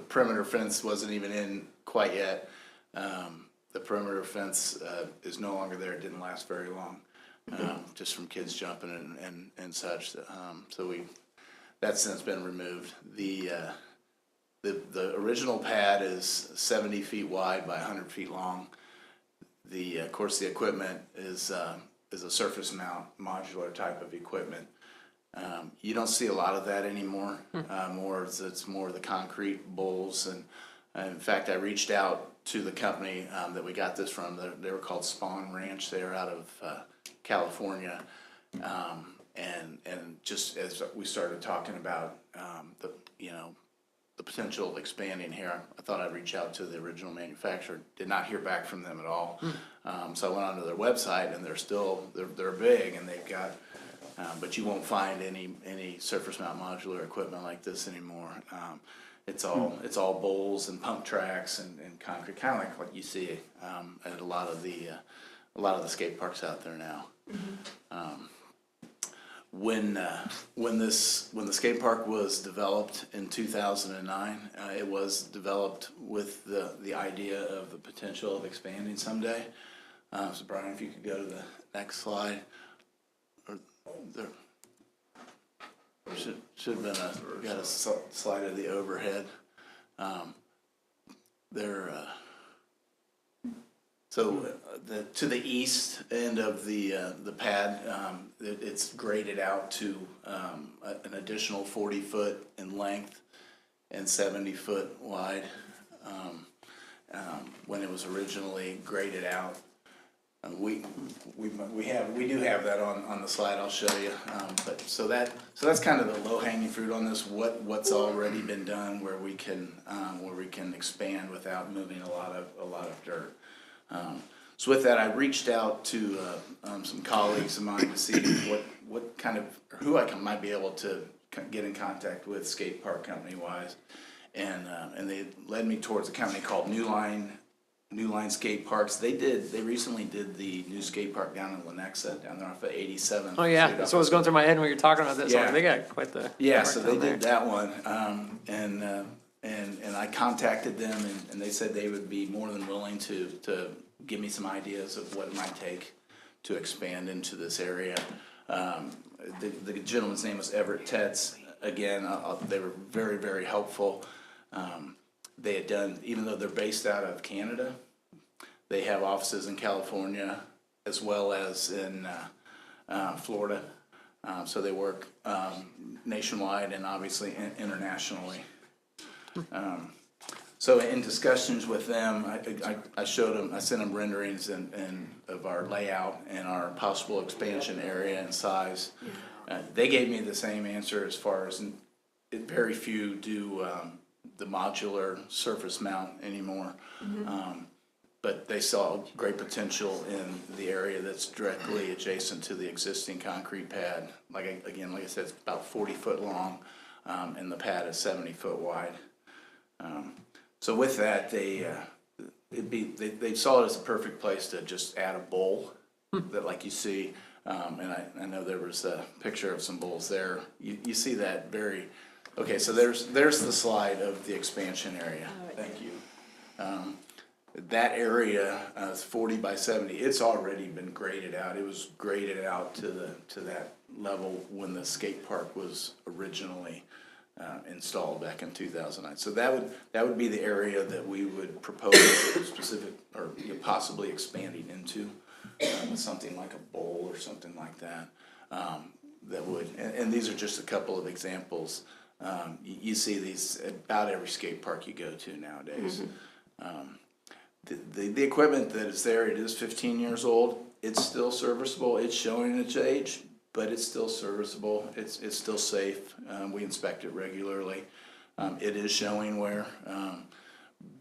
perimeter fence wasn't even in quite yet. The perimeter fence is no longer there. It didn't last very long, just from kids jumping and such. So that's since been removed. The original pad is 70 feet wide by 100 feet long. Of course, the equipment is a surface mount modular type of equipment. You don't see a lot of that anymore. It's more the concrete bowls. And in fact, I reached out to the company that we got this from. They were called Spawn Ranch. They are out of California. And just as we started talking about the potential expanding here, I thought I'd reach out to the original manufacturer. Did not hear back from them at all. So I went onto their website, and they're big, and they've got, but you won't find any surface mount modular equipment like this anymore. It's all bowls and pump tracks and concrete, kind of like what you see at a lot of the skate parks out there now. When the skate park was developed in 2009, it was developed with the idea of the potential of expanding someday. So Brian, if you could go to the next slide. Or there should have been got a slide of the overhead. To the east end of the pad, it's graded out to an additional 40 foot in length and 70 foot wide. When it was originally graded out, We do have that on the slide, I'll show you. But so that's kind of the low hanging fruit on this, what's already been done where we can expand without moving a lot of dirt. So with that, I reached out to some colleagues of mine to see what kind of, who I might be able to get in contact with skate park company wise. And they led me towards a company called New Line Skate Parks. They recently did the new skate park down in Lenexa, down there off of 87. Oh, yeah, that's what was going through my head when you were talking about this. Yeah. They got quite the. Yeah, park so down they there. did that one, and I contacted them, and they said they would be more than willing to give me some ideas of what it might take to expand into this area. The gentleman's name was Everett Tetz. Again, they were very, very helpful. They had done, even though they're based out of Canada, they have offices in California as well as in Florida. So they work nationwide and obviously internationally. So in discussions with them, I showed them, I sent them renderings and of our layout and our possible expansion area and size. They gave me the same answer as far as very few do the modular surface mount anymore. But they saw great potential in the area that's directly adjacent to the existing concrete pad. Like I said, it's about 40 foot long, and the pad is 70 foot wide. So with that, they saw it as a perfect place to just add a bowl that, like you see, and I know there was a picture of some bowls there. You see that very. Okay, so there's the slide of the expansion area. Thank you. That area is 40 by 70. It's already been graded out. It was graded out to that level when the skate park was originally installed back in 2009. So that would be the area that we would propose specific or possibly expanding into something like a bowl or something like that. That would, and these are just a couple of examples. You see these about every skate park you go to nowadays. The equipment that is there, it is 15 years old. It's still serviceable. It's showing its age, but it's still serviceable. It's still safe. We inspect it regularly. It is showing wear,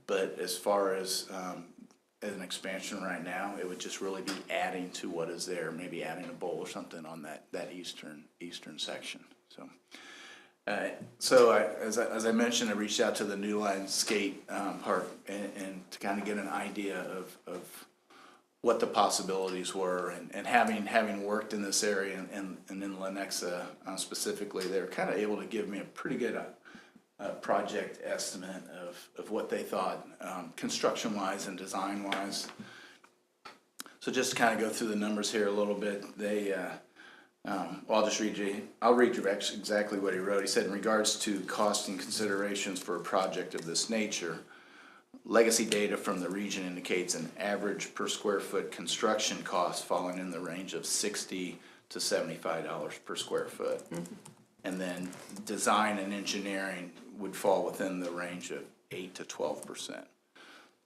but as far as an expansion right now, it would just really be adding to what is there. Maybe adding a bowl or something on that eastern section. So as I mentioned, I reached out to the New Line Skate Park and to kind of get an idea of what the possibilities were, and having worked in this area and in Lenexa specifically, they were kind of able to give me a pretty good project estimate of what they thought construction wise and design wise. So just to kind of go through the numbers here a little bit, they. I'll read you exactly what he wrote. He said, in regards to cost and considerations for a project of this nature, legacy data from the region indicates an average per square foot construction cost falling in the range of $60 to $75 per square foot. And then design and engineering would fall within the range of 8 to 12%.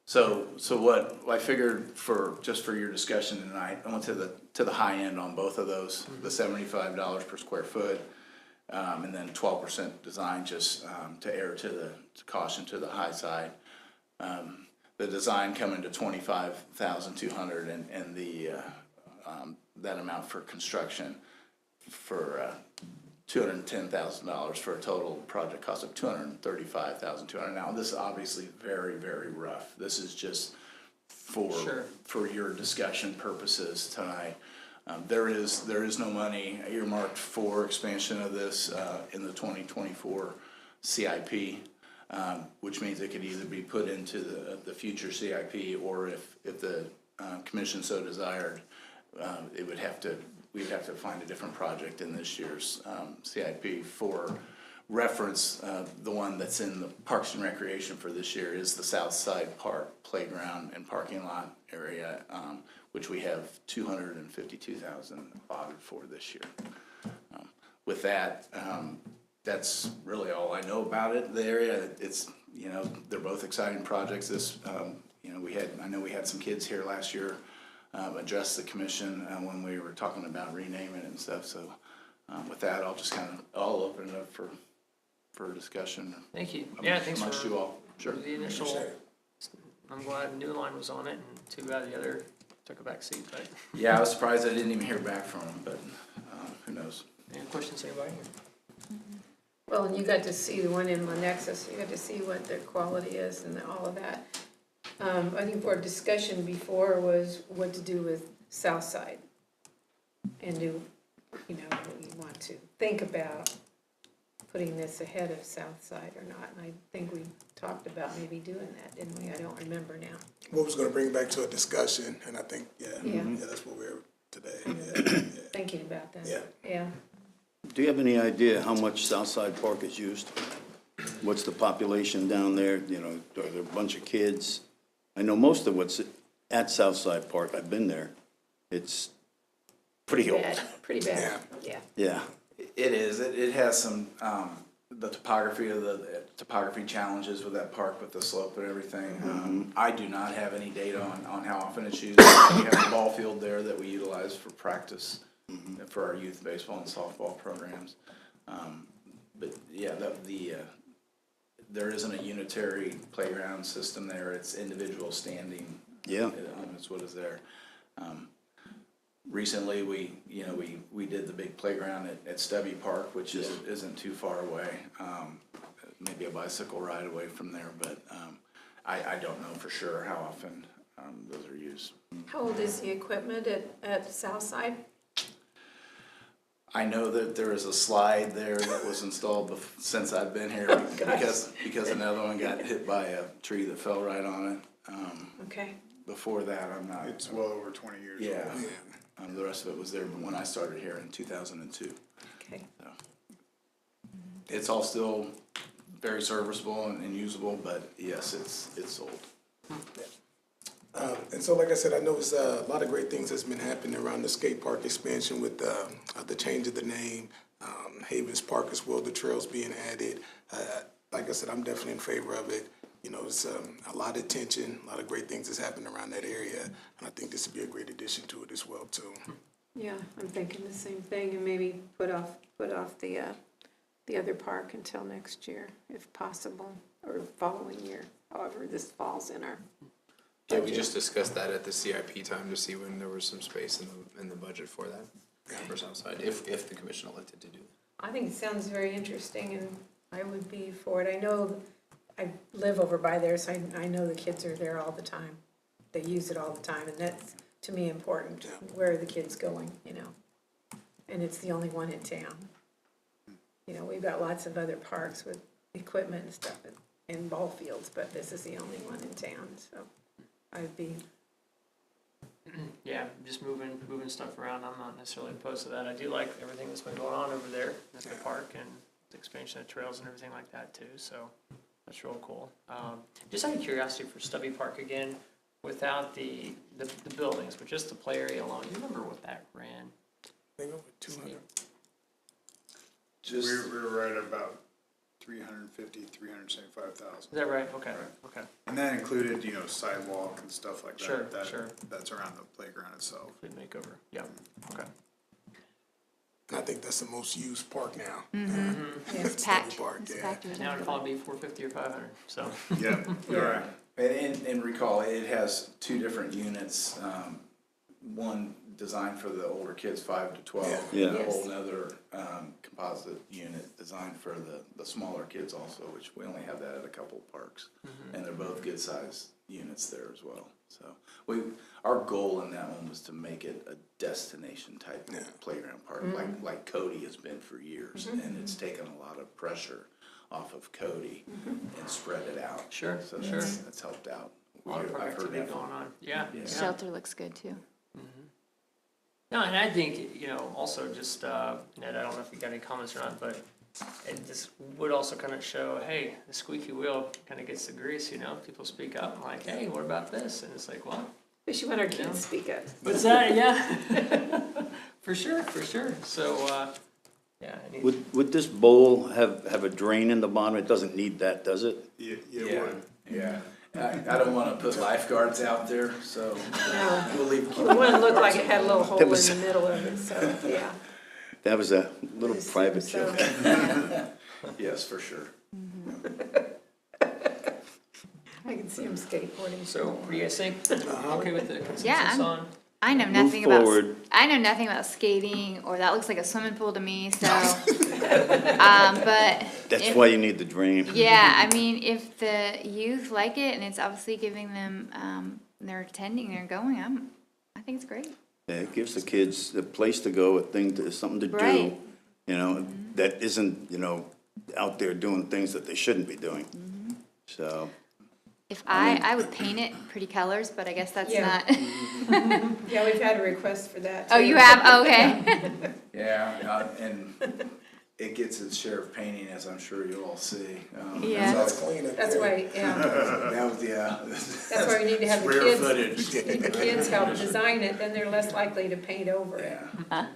So what I figured for your discussion tonight, I went to the high end on both of those, the $75 per square foot, and then 12% design, just to err to caution to the high side. The design coming to $25,200, and the that amount for construction for $210,000 for a total project cost of $235,200. Now, this is obviously very, very rough. This is just for your discussion purposes tonight. There is no money earmarked for expansion of this in the 2024 CIP, which means it could either be put into the future CIP, or if the commission so desired, we would have to find a different project in this year's CIP. For reference, the one that's in the Parks and Recreation for this year is the South Side Park Playground and Parking Lot area, which we have $252,000 allotted for this year. With that, that's really all I know about it. The area, it's, they're both exciting projects. This, I know we had some kids here last year addressed the commission when we were talking about renaming it and stuff. So with that, I'll open it up for discussion. Thank you. Yeah, thanks amongst for you all. Sure. the initial. Appreciate it. I'm glad New Line was on it and two out of the other took a back seat, but Yeah, I was surprised I didn't even hear back from them, but who knows? any questions, anybody? Well, and you got to see the one in Monexus, you got to see what their quality is and all of that. I think our discussion before was what to do with Southside. And do, we want to think about putting this ahead of Southside or not. And I think we talked about maybe doing that, didn't we? I don't remember now. What was gonna bring it back to a discussion, and I think, yeah, Yeah. that's what we're today, yeah. Thinking about that. Yeah. Yeah. Do you have any idea how much Southside Park is used? What's the population down there? You know, are there a bunch of kids? I know most of what's at Southside Park, I've been there. It's pretty old. Pretty bad, yeah. Yeah. It is. It has some, the topography challenges with that park with the slope and everything. I do not have any data on how often it's used. We have a ball field there that we utilize for practice for our youth baseball and softball programs. But yeah, there isn't a unitary playground system there. It's individual standing. Yeah. That's what is there. Recently, we did the big playground at Stubby Park, which isn't too far away. Maybe a bicycle ride away from there, but I don't know for sure how often those are used. How old is the equipment at Southside? I know that there is a slide there that was installed since I've been here because another one got hit by a tree that fell right on it. Okay. Before that, I'm not. It's well over 20 years old. Yeah. The rest of it was there when I started here in 2002. Okay. So. It's all still very serviceable and usable, but yes, it's old. And so, like I said, I know it's a lot of great things that's been happening around the skate park expansion with the change of the name, Havens Park as well, the trails being added. Like I said, I'm definitely in favor of it. You know, it's a lot of attention, a lot of great things that's happening around that area, and I think this would be a great addition to it as well, too. Yeah, I'm thinking the same thing, and maybe put off the other park until next year, if possible, or following year, however this falls in our. Yeah, we just discussed that at the CIP time to see when there was some space in the budget for that, for Southside, if the commission elected to do that. I think it sounds very interesting, and I would be for it. I know, I live over by there, so I know the kids are there all the time. They use it all the time, and that's, to me, important. Where are the kids going, And it's the only one in town. We've got lots of other parks with equipment and stuff and ball fields, but this is the only one in town, so I'd be. Yeah, just moving stuff around. I'm not necessarily opposed to that. I do like everything that's been going on over there at the park and the expansion of trails and everything like that too. So that's real cool. Just out of curiosity for Stubby Park again, without the buildings, but just the play area alone. Do you remember what that ran? I think over 200. We're right about 375,000. Is that right? Okay. Okay. And that included, sidewalk and stuff like that. Sure. That's around the playground itself. Good makeover. Yeah. Okay. And I think that's the most used park now. Yeah. It's Stubby packed. Park, It's yeah. packed with Now it'd everybody. probably be 450 or 500. So. Yeah, you're right. And recall, it has two different units. One designed for the older kids, 5 to 12. Yeah. And a Yes. whole nother composite unit designed for the smaller kids also, which we only have that at a couple of parks. And they're both good sized units there as well. So our goal in that one was to make it a destination type playground park, like Cody has been for years. And it's taken a lot of pressure off of Cody and spread it out. Sure, So sure. that's helped out. A lot of I've heard activity that going on. Yeah. Yeah. Shelter looks good too. No, and I think, also just, Ned, I don't know if you got any comments or not, but it just would also kind of show, hey, the squeaky wheel kind of gets the grease, People speak up, like, hey, what about this? And it's like, well. Especially when our kids speak up. What's that? Yeah. For sure. So, yeah. Would this bowl have a drain in the bottom? It doesn't need that, does it? Yeah, it would. Yeah, I don't wanna put lifeguards out there, so No, we'll leave. the one looked like it had a little hole in was- the middle of it, so, yeah. That was a little Just private so- joke. Yes, for sure. I can see him skateboarding. So what do you guys think? Okay with the Yeah, consensus I'm- on? I know Move nothing about, forward. I know nothing about skating, or that looks like a swimming pool to me, so. But. That's if- why you need the drain. Yeah, I mean, if the youth like it and it's obviously giving them, they're attending, they're going, I think it's great. Yeah, it gives the kids a place to go, a thing to, something to do. Right. You know, that isn't, out there doing things that they shouldn't be doing. So, If I would paint it pretty colors, but I guess that's Yeah. not. Yeah, we've had a request for that. Oh, too. you have, oh, okay. Yeah, and it gets its share of painting, as I'm sure you'll all see. Yeah. That's clean up That's there. right, yeah. That was, yeah. That's why we need to have the Rare kids, footage. need the kids help design it, then they're less likely to paint over it. Yeah.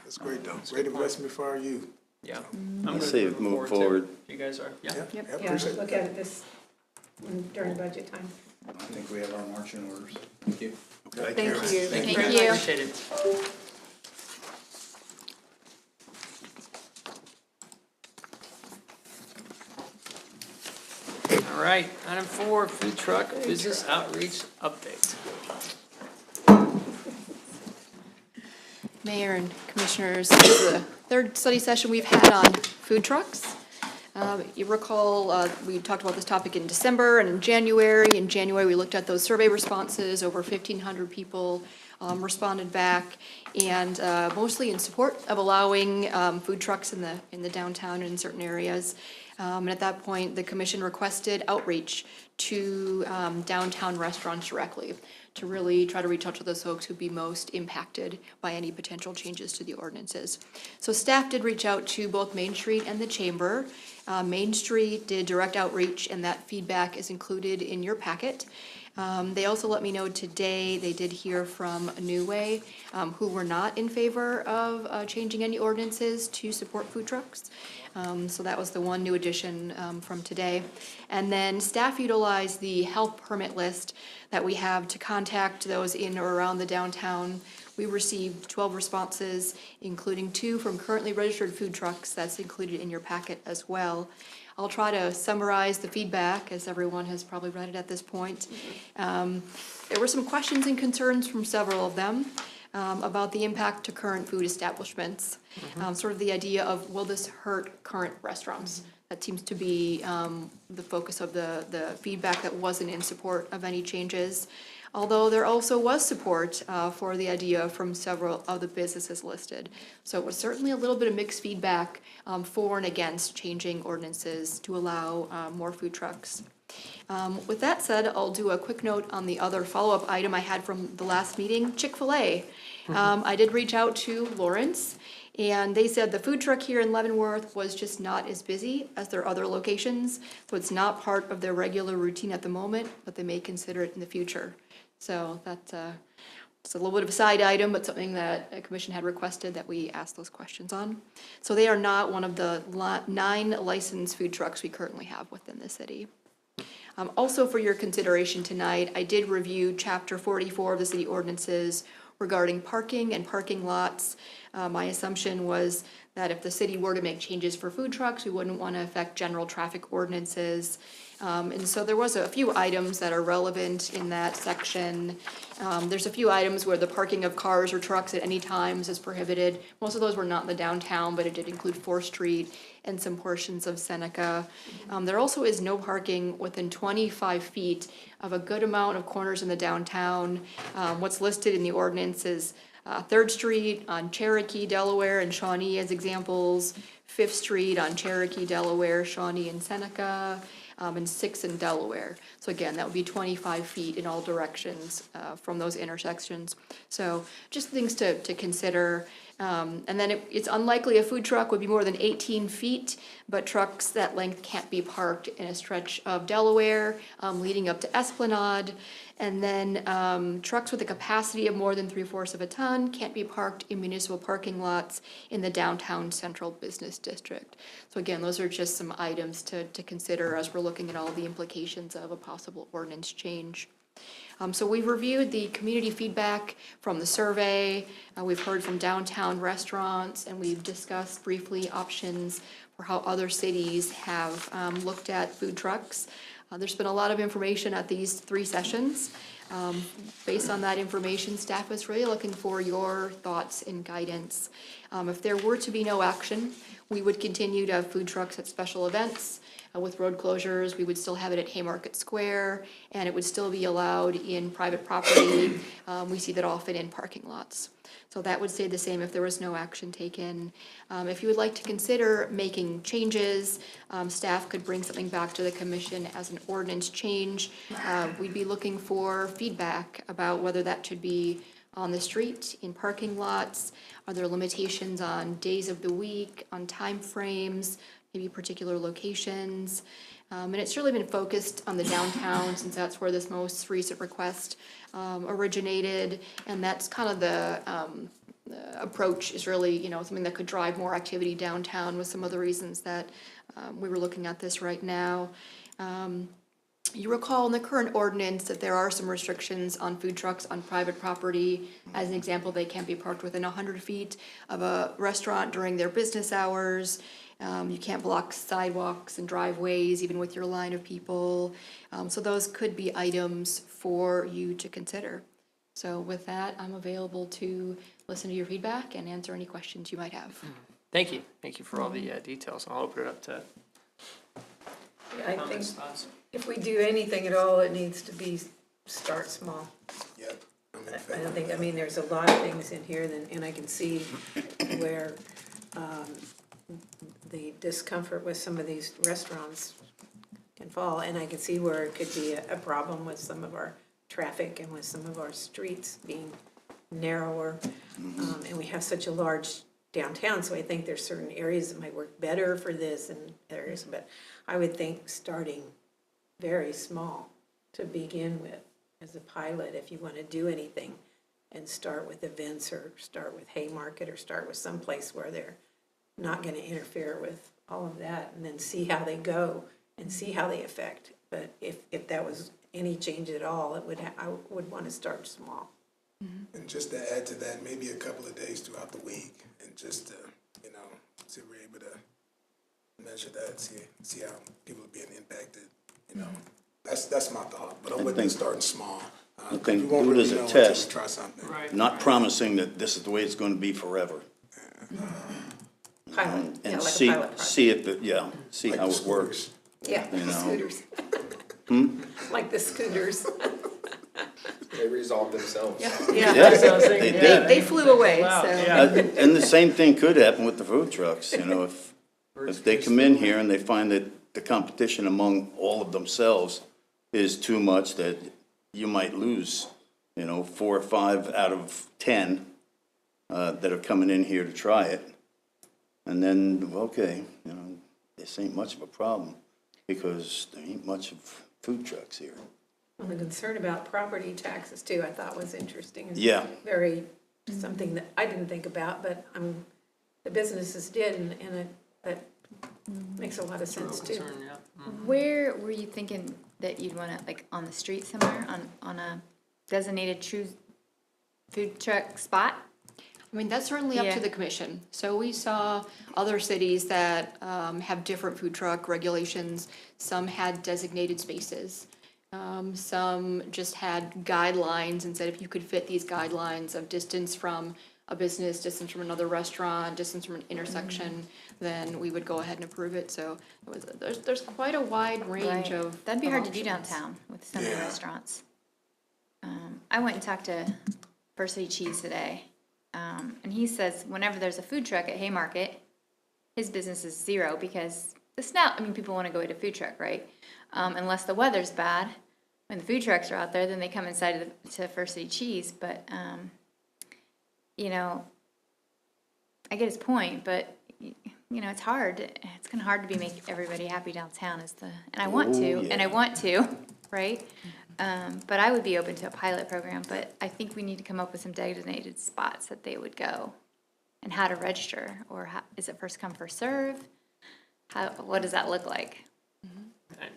That's great though. Great investment for our youth. Yeah. I I'm say good move too. forward. You guys are, yeah? Yeah, Yeah, appreciate look it. at it during budget time. I think we have our marching orders. Thank you. Thank you. Thank you. Thank very you. much. Appreciate it. All right, item 4, food truck business outreach update. Mayor and Commissioners, this is the third study session we've had on food trucks. You recall, we talked about this topic in December and in January. In January, we looked at those survey responses. Over 1,500 people responded back, and mostly in support of allowing food trucks in the downtown and in certain areas. And at that point, the commission requested outreach to downtown restaurants directly to really try to reach out to those folks who'd be most impacted by any potential changes to the ordinances. So staff did reach out to both Main Street and the Chamber. Main Street did direct outreach, and that feedback is included in your packet. They also let me know today they did hear from New Way, who were not in favor of changing any ordinances to support food trucks. So that was the one new addition from today. And then staff utilized the health permit list that we have to contact those in or around the downtown. We received 12 responses, including 2 from currently registered food trucks. That's included in your packet as well. I'll try to summarize the feedback, as everyone has probably read it at this point. There were some questions and concerns from several of them about the impact to current food establishments. Sort of the idea of, will this hurt current restaurants? That seems to be the focus of the feedback that wasn't in support of any changes. Although there also was support for the idea from several of the businesses listed. So it was certainly a little bit of mixed feedback for and against changing ordinances to allow more food trucks. With that said, I'll do a quick note on the other follow-up item I had from the last meeting, Chick-fil-A. I did reach out to Lawrence, and they said the food truck here in Leavenworth was just not as busy as their other locations, so it's not part of their regular routine at the moment, but they may consider it in the future. So that's it's a little bit of a side item, but something that a commission had requested that we ask those questions on. So they are not one of the 9 licensed food trucks we currently have within the city. Also for your consideration tonight, I did review Chapter 44 of the city ordinances regarding parking and parking lots. My assumption was that if the city were to make changes for food trucks, we wouldn't want to affect general traffic ordinances. And so there was a few items that are relevant in that section. There's a few items where the parking of cars or trucks at any times is prohibited. Most of those were not in the downtown, but it did include 4th Street and some portions of Seneca. There also is no parking within 25 feet of a good amount of corners in the downtown. What's listed in the ordinance is 3rd Street on Cherokee, Delaware, and Shawnee as examples, 5th Street on Cherokee, Delaware, Shawnee, and Seneca, and 6th in Delaware. So again, that would be 25 feet in all directions from those intersections. So just things to consider. And then it's unlikely a food truck would be more than 18 feet, but trucks that length can't be parked in a stretch of Delaware leading up to Esplanade. And then trucks with a capacity of more than 3/4 of a ton can't be parked in municipal parking lots in the downtown central business district. So again, those are just some items to consider as we're looking at all the implications of a possible ordinance change. So we've reviewed the community feedback from the survey, we've heard from downtown restaurants, and we've discussed briefly options for how other cities have looked at food trucks. There's been a lot of information at these 3 sessions. Based on that information, staff is really looking for your thoughts and guidance. If there were to be no action, we would continue to have food trucks at special events. With road closures, we would still have it at Haymarket Square, and it would still be allowed in private property. We see that often in parking lots. So that would stay the same if there was no action taken. If you would like to consider making changes, staff could bring something back to the commission as an ordinance change. We'd be looking for feedback about whether that should be on the street, in parking lots. Are there limitations on days of the week, on timeframes, maybe particular locations? And it's really been focused on the downtown since that's where this most recent request originated. And that's kind of the approach is really, something that could drive more activity downtown with some of the reasons that we were looking at this right now. You recall in the current ordinance that there are some restrictions on food trucks on private property. As an example, they can't be parked within 100 feet of a restaurant during their business hours. You can't block sidewalks and driveways, even with your line of people. So those could be items for you to consider. So with that, I'm available to listen to your feedback and answer any questions you might have. Thank you. Thank you for all the details. I'll open it up to I think comments, thoughts. if we do anything at all, it needs to be start small. Yep. I'm in I favor don't of think, that. there's a lot of things in here, and I can see where the discomfort with some of these restaurants can fall, and I can see where it could be a problem with some of our traffic and with some of our streets being narrower. And we have such a large downtown, so I think there's certain areas that might work better for this and areas, but I would think starting very small to begin with as a pilot, if you want to do anything, and start with events or start with Haymarket or start with someplace where they're not going to interfere with all of that, and then see how they go and see how they affect. But if that was any change at all, I would want to start small. And just to add to that, maybe a couple of days throughout the week, and just to, see if we're able to measure that, see how people are being impacted, That's my thought, but I wouldn't think- starting small. I think we won't do it really as a know until we test. Try something. Right. Not promising that this is the way it's going to be forever. Pilot, yeah, And like see, a pilot project. see if see Like how the it works. Yeah, you the know. scooters. Like the scooters. They resolve themselves. Yeah, That's what I was thinking, they yeah. did. They flew away, Wow, so. yeah. And the same thing could happen with the food trucks, if they come in here and they find that the competition among all of themselves is too much, that you might lose, 4 or 5 out of 10 that are coming in here to try it. And then, okay, this ain't much of a problem because there ain't much of food trucks here. Well, the concern about property taxes too, I thought was interesting. and Yeah. Very, something that I didn't think about, but the businesses did, and that makes a lot of sense too. Concern, yeah. Where were you thinking that you'd want to, like, on the street somewhere, on a designated true food truck spot? That's certainly up Yeah. to the commission. So we saw other cities that have different food truck regulations. Some had designated spaces. Some just had guidelines and said if you could fit these guidelines of distance from a business, distance from another restaurant, distance from an intersection, then we would go ahead and approve it. So there's quite a wide range Right. of That'd be hard to do options. downtown with some of the Yeah. restaurants. I went and talked to First City Cheese today, and he says whenever there's a food truck at Haymarket, his business is zero because the snow, people want to go eat a food truck, right? Unless the weather's bad. When the food trucks are out there, then they come inside to First City Cheese, but, I get his point, but, it's hard. It's kind of hard to make everybody happy downtown and I want Oh, to, and I yeah. want to, right? But I would be open to a pilot program, but I think we need to come up with some designated spots that they would go and how to register, or is it first come, first serve? What does that look like? And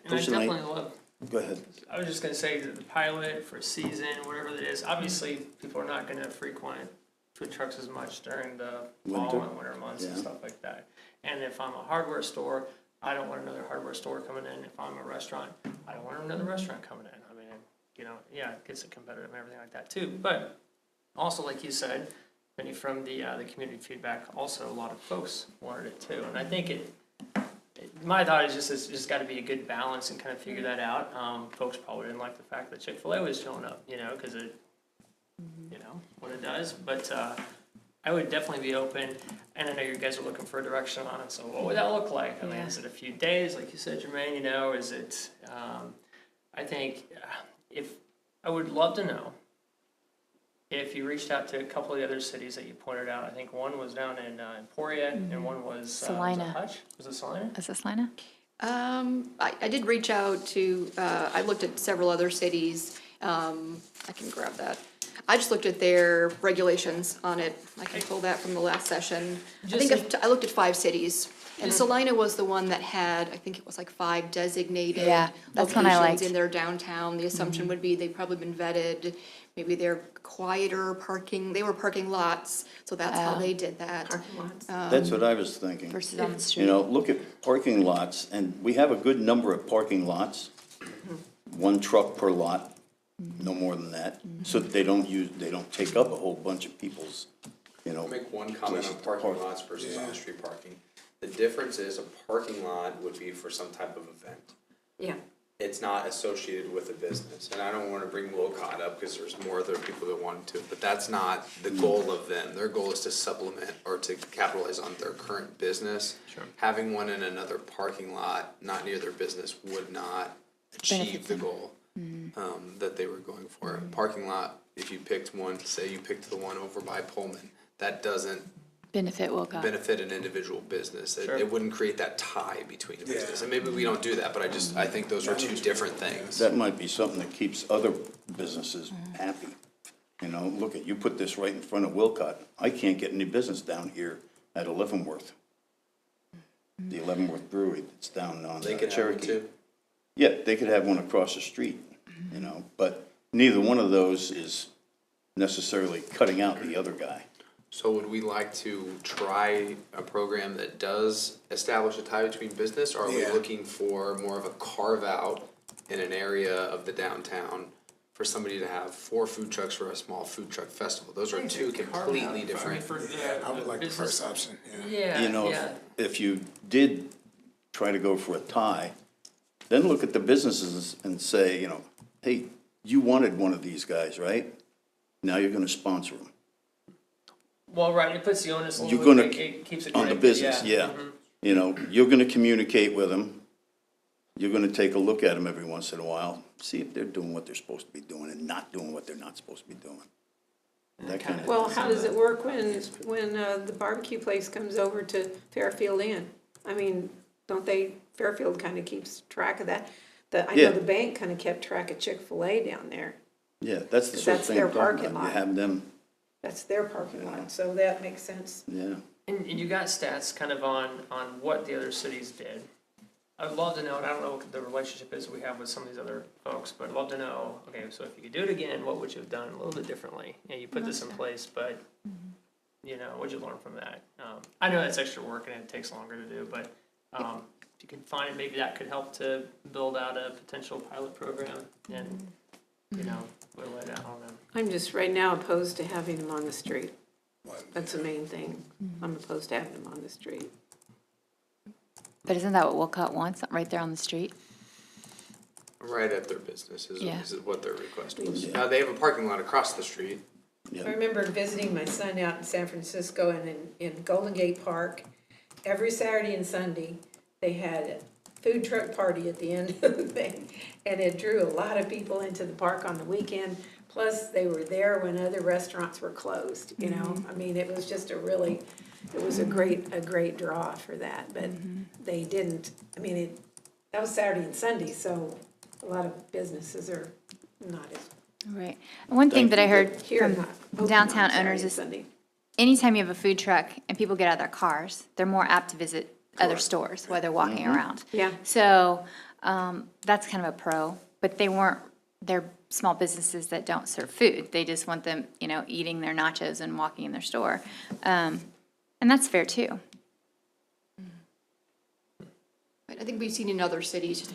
I Personally- definitely love, Go ahead. I was just gonna say that the pilot for a season, whatever it is, obviously, people are not gonna frequent food trucks as much during the fall Winter. and winter months and Yeah. stuff like that. And if I'm a hardware store, I don't want another hardware store coming in. If I'm a restaurant, I don't want another restaurant coming in. I mean, yeah, it gets it competitive and everything like that too. But also, like you said, Benny, from the community feedback, also a lot of folks wanted it too. And I think my thought is it's just got to be a good balance and kind of figure that out. Folks probably didn't like the fact that Chick-fil-A was showing up, because it, what it does. But I would definitely be open, and I know you guys are looking for a direction on it. So what would that look like? I mean, is it a few days, like you said, Jermaine? Is it? I think I would love to know if you reached out to a couple of the other cities that you pointed out. I think one was down in Emporia, and one was Salina. Hutch? Was it Salina? Is this Lina? I did reach out to, I looked at several other cities. I can grab that. I just looked at their regulations on it. I can pull that from the last session. I think I looked at 5 cities. And Salina was the one that had, I think it was like 5 designated Yeah, that's one I locations liked. in their downtown. The assumption would be they've probably been vetted. Maybe they're quieter parking, they were parking lots, so that's how they did that. Parking lots. That's what I was thinking. Versus on the street? You know, look at parking lots, and we have a good number of parking lots. 1 truck per lot, no more than that, so that they don't take up a whole bunch of people's, I'll make one comment on parking lots versus on-street parking. The difference is a parking lot would be for some type of event. Yeah. It's not associated with a business, and I don't wanna bring Wilcott up, because there's more other people that want to, but that's not the goal of them. Their goal is to supplement or to capitalize on their current business. Sure. Having one in another parking lot, not near their business, would not achieve the goal, that they were going for. Parking lot, if you picked one, say you picked the one over by Pullman, that doesn't Benefit Wilcott. benefit an individual business. Sure. It wouldn't create that tie between a business, and maybe we don't do that, but I think those are 2 different things. that might be something that keeps other businesses happy. You know, look at, you put this right in front of Wilcott, I can't get any business down here at a Leavenworth. The Leavenworth Brewery that's down on They could have one Cherokee. too. Yeah, they could have one across the street, but neither one of those is necessarily cutting out the other guy. So would we like to try a program that does establish a tie between business, or are we Yeah. looking for more of a carve out in an area of the downtown for somebody to have 4 food trucks for a small food truck festival? Those are 2 completely different. I would like the first option, yeah. Yeah, You know, yeah. if you did try to go for a tie, then look at the businesses and say, hey, you wanted one of these guys, right? Now you're gonna sponsor them. Well, right, it puts the onus a You're little gonna, bit, it keeps it on the connected, business, yeah. Mhm. You're gonna communicate with them. You're gonna take a look at them every once in a while, see if they're doing what they're supposed to be doing and not doing what they're not supposed to be doing. That kind of. Well, how does it work when the barbecue place comes over to Fairfield Inn? I mean, Fairfield kind of keeps track of that. I know Yeah. the bank kind of kept track of Chick-fil-A down there. Yeah, that's the sort of That's thing their I'm talking parking about. You lot. have them, That's their parking lot, so that makes sense. yeah. And you got stats kind of on what the other cities did. I would love to know, and I don't know what the relationship is we have with some of these other folks, but I'd love to know, okay, so if you could do it again, what would you have done a little bit differently? You put this in place, but, what'd you learn from that? I know that's extra work and it takes longer to do, but if you could find, maybe that could help to build out a potential pilot program and, whittle it out, I don't know. I'm just right now opposed to having them on the street. That's the main thing. I'm opposed to having them on the street. But isn't that what Wilcott wants, right there on the street? Right at their business Yeah. is what their request was. Now, they have a parking lot across the street. I remember visiting my son out in San Francisco and in Golden Gate Park. Every Saturday and Sunday, they had a food truck party at the end of the thing. And it drew a lot of people into the park on the weekend. Plus, they were there when other restaurants were closed, I mean, it was just a really it was a great draw for that, but they didn't, I mean, that was Saturday and Sunday, so a lot of businesses are not as, Right. One thing that I heard here, from not open downtown on Saturday owners and is Sunday. anytime you have a food truck and people get out of their cars, they're more apt to visit other stores while they're walking around. Yeah. So, that's kind of a pro, but they're small businesses that don't serve food. They just want them, eating their nachos and walking in their store. And that's fair too. I think we've seen in other cities, just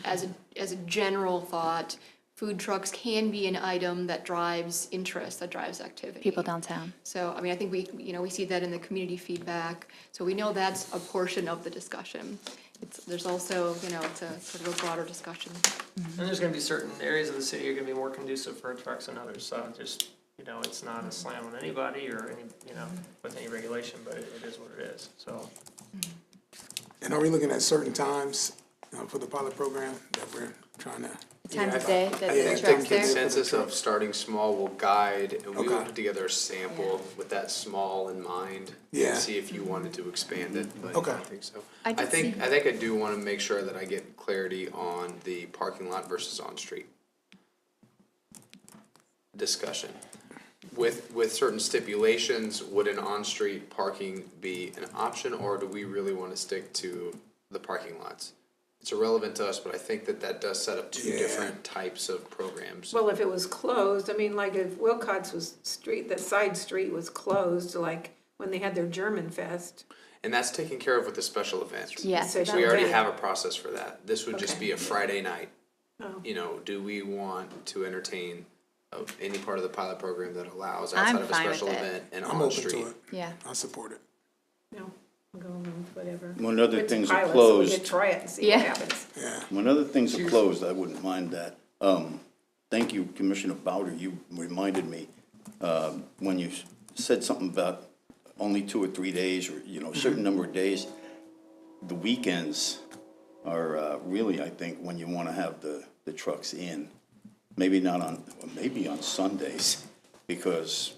as a general thought, food trucks can be an item that drives interest, that drives activity. People downtown. So, I mean, I think we see that in the community feedback, so we know that's a portion of the discussion. There's also, it's a sort of a broader discussion. And there's gonna be certain areas of the city are gonna be more conducive for trucks than others, so just, it's not a slam on anybody or any, with any regulation, but it is what it is, so. And are we looking at certain times for the pilot program that we're trying to? Times of day that I the think truck's the there. consensus of starting small will guide, and we will Okay. put together a sample with that small in mind. Yeah. And see if you wanted to expand it, but I Okay. don't think so. I I did think, see- I think I do wanna make sure that I get clarity on the parking lot versus on-street discussion. With certain stipulations, would an on-street parking be an option, or do we really wanna stick to the parking lots? It's irrelevant to us, but I think that does set up two Yeah. different types of programs. Well, if it was closed, I mean, like if Wilcox that side street was closed, like when they had their German Fest. And that's taken care of with the special event. Yeah. So We already Okay. have a process for that. This would just Okay. be a Friday night. Oh. Do we want to entertain any part of the pilot program that allows I'm outside of a fine with special it. event and I'm on open street? to it. Yeah. I support it. No, I'll go along with whatever. When other It's a things are pilot, so we closed- could try it and see Yeah. what happens. Yeah. When other things are closed, I wouldn't mind that. Thank you, Commissioner Bowder, you reminded me, when you said something about only 2 or 3 days, or, a certain number of days, the weekends are really, I think, when you want to have the trucks in. Maybe on Sundays, because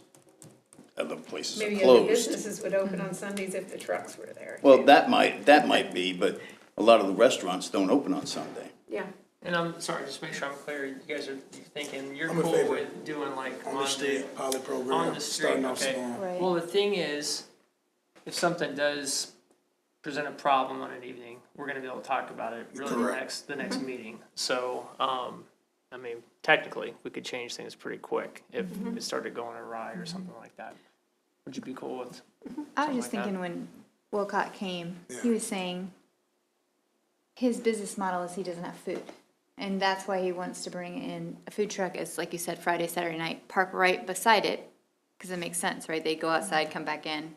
other places are Maybe other closed. businesses would open on Sundays if the trucks were there. Well, that might be, but a lot of the restaurants don't open on Sunday. Yeah, And I'm sorry, just make sure I'm clear, you guys are thinking, you're I'm in cool favor. with doing like On the Monday. street, pilot program. On the street, starting off okay. small. Right. Well, the thing is, if something does present a problem on an evening, we're gonna be able to talk about it really Correct. the next meeting. So, I mean, technically, we could change things pretty quick if it started going awry or something like that. Would you be cool with? I was just like that. thinking when Wilcott came, he Yeah. was saying his business model is he doesn't have food. And that's why he wants to bring in a food truck as, like you said, Friday, Saturday night, park right beside it, because it makes sense, right? They go outside, come back in.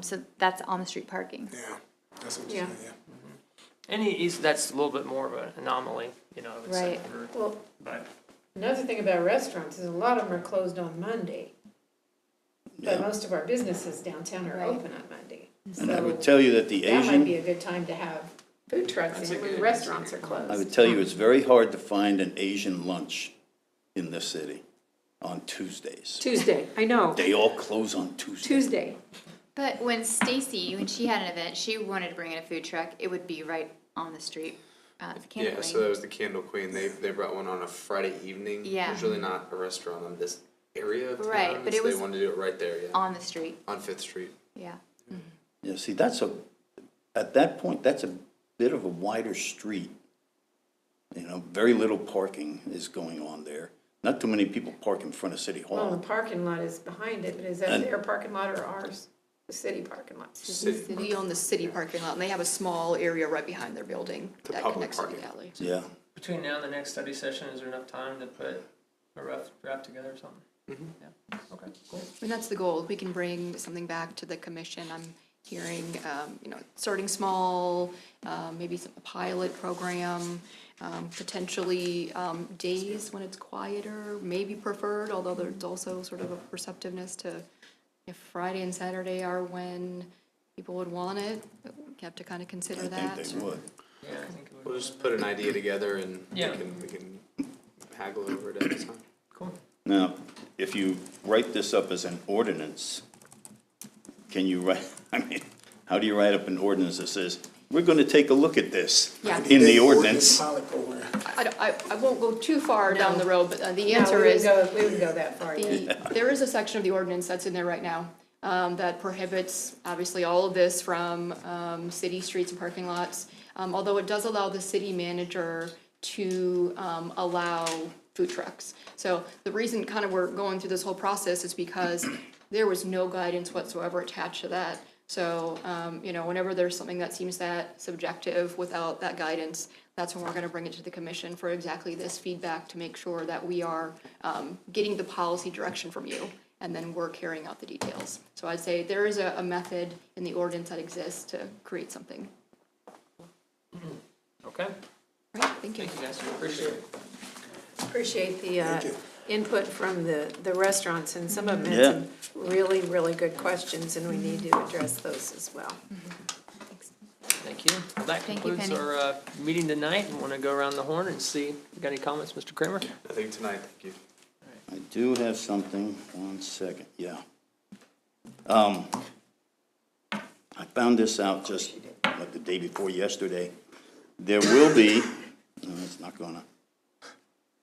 So that's on the street parking. Yeah, that's what you're Yeah. saying, yeah. And that's a little bit more of an anomaly, Right. well, But, another thing about restaurants is a lot of them are closed on Monday. But Yeah. most of our businesses downtown are Right. open on Monday. And I So would tell you that the that might be Asian, a good time to have food trucks That's in a when good- restaurants are that's a I closed. would tell you, it's very hard to find an Asian lunch in this city on Tuesdays. Tuesday, I know, They all close on Tuesday. Tuesday. But when Stacy, when she had an event, she wanted to bring in a food truck, it would be right on the street, the Candle Yeah, so Queen. that was the Candle Queen. They brought one on a Friday evening. Yeah. Usually not a restaurant on this area of town. Right, but it so was they wanted to do it right there, yeah. On the street, On Fifth Street. yeah. Yeah, see, at that point, that's a bit of a wider street. Very little parking is going on there. Not too many people park in front of City Well, the Hall. parking lot is behind it, but is that And- their parking lot or ours? The city parking lot? City. We own the city parking lot, and they have a small area right behind their building The that public connects to the parking. alley. Yeah, between now and the next study session, is there enough time to put a rough draft together or something? Yeah, okay, cool. And that's the goal, if we can bring something back to the commission, I'm hearing, starting small, maybe a pilot program, potentially, days when it's quieter, maybe preferred, although there's also sort of a perceptiveness to if Friday and Saturday are when people would want it, but we have to kind of consider I that. think they would. Yeah, I think it would. We'll just put an idea together and Yeah. we can haggle over it at the time. Cool. Now, if you write this up as an ordinance, can you write, I mean, how do you write up an ordinance that says, we're gonna take a look at this Yeah. in the ordinance? Pilot program. I won't go too far down the road, but the No, answer is, we wouldn't go that far yet. there is a section of the ordinance that's in there right now that prohibits, obviously, all of this from city streets and parking lots, although it does allow the city manager to allow food trucks. So the reason kind of we're going through this whole process is because there was no guidance whatsoever attached to that. So, whenever there's something that seems that subjective without that guidance, that's when we're gonna bring it to the commission for exactly this feedback to make sure that we are getting the policy direction from you, and then we're carrying out the details. So I'd say there is a method in the ordinance that exists to create something. Okay, Right, thank you. thank you guys, appreciate it. Appreciate the Thank you. input from the restaurants, and some of them Yeah. had some really, really good questions, and we need to address those as well. Thank you. Well, that Thank you, concludes Penny. our meeting tonight. I want to go around the horn and see, you got any comments, Mr. Kramer? Nothing tonight, thank you. I do have something, 1 second, yeah. I found this out just like the day before yesterday. There will be, no, it's not gonna,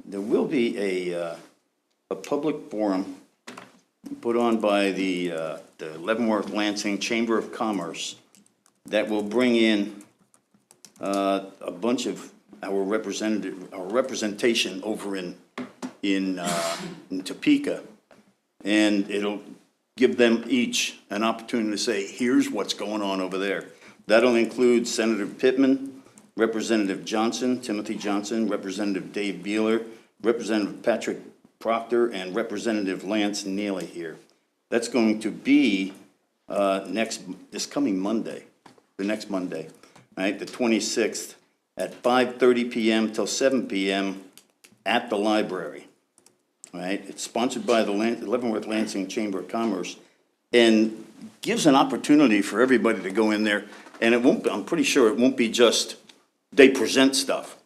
there will be a public forum put on by the Leavenworth Lansing Chamber of Commerce that will bring in a bunch of our representation over in Topeka. And it'll give them each an opportunity to say, here's what's going on over there. That'll include Senator Pittman, Representative Johnson, Timothy Johnson, Representative Dave Beeler, Representative Patrick Proctor, and Representative Lance Neely here. That's going to be this coming Monday, the next Monday, right, the 26th, at 5:30 p.m. till 7 p.m. at the library. Right, it's sponsored by the Leavenworth Lansing Chamber of Commerce, and gives an opportunity for everybody to go in there, and it won't, I'm pretty sure it won't be just, they present stuff.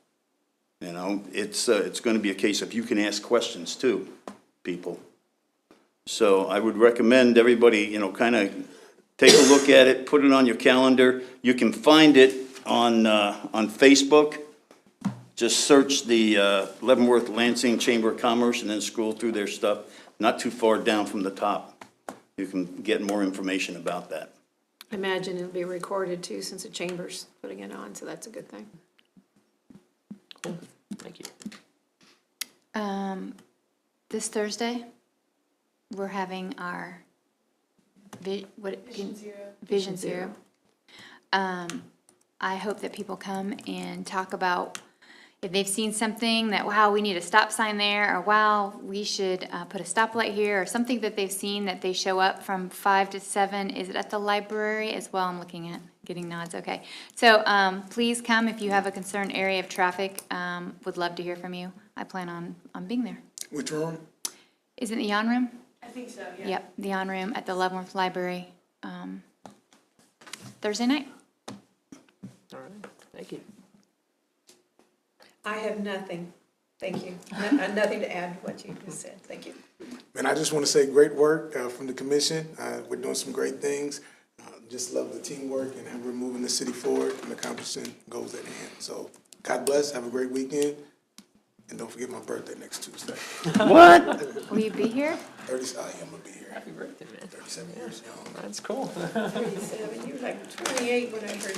You know, it's gonna be a case of you can ask questions too, people. So I would recommend everybody, kind of take a look at it, put it on your calendar. You can find it on Facebook. Just search the Leavenworth Lansing Chamber of Commerce and then scroll through their stuff, not too far down from the top. You can get more information about that. I imagine it'll be recorded too, since the chamber's putting it on, so that's a good thing. Thank you. This Thursday, we're having our Vision Zero. I hope that people come and talk about if they've seen something that, wow, we need a stop sign there, or wow, we should put a stoplight here, or something that they've seen, that they show up from 5 to 7. Is it at the library as well? I'm looking at, getting nods, okay. So please come if you have a concerned area of traffic. Would love to hear from you. I plan on being there. Which room? Is it the On Room? I think so, yeah. Yep, the On Room at the Leavenworth Library, Thursday night. All right, thank you. I have nothing. Thank you. Nothing to add to what you just said. Thank you. And I just want to say great work from the commission. We're doing some great things. Just love the teamwork and how we're moving the city forward and accomplishing goals at hand. So God bless, have a great weekend, and don't forget my birthday next Tuesday. What? Will you be here? I am gonna be here. Happy birthday, man. 37 years young. That's cool. 37, you were like 28 when I heard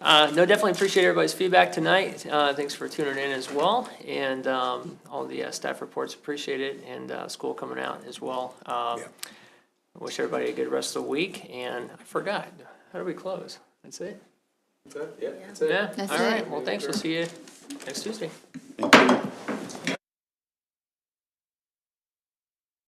that. No, definitely appreciate everybody's feedback tonight. Thanks for tuning in as well, and all the staff reports, appreciate it, and school coming out as well. Yeah. Wish everybody a good rest of the week, and I forgot, how do we close? That's it? Yeah, that's it. Yeah, That's all right, it. well, thanks, we'll see you next Tuesday. Thank you.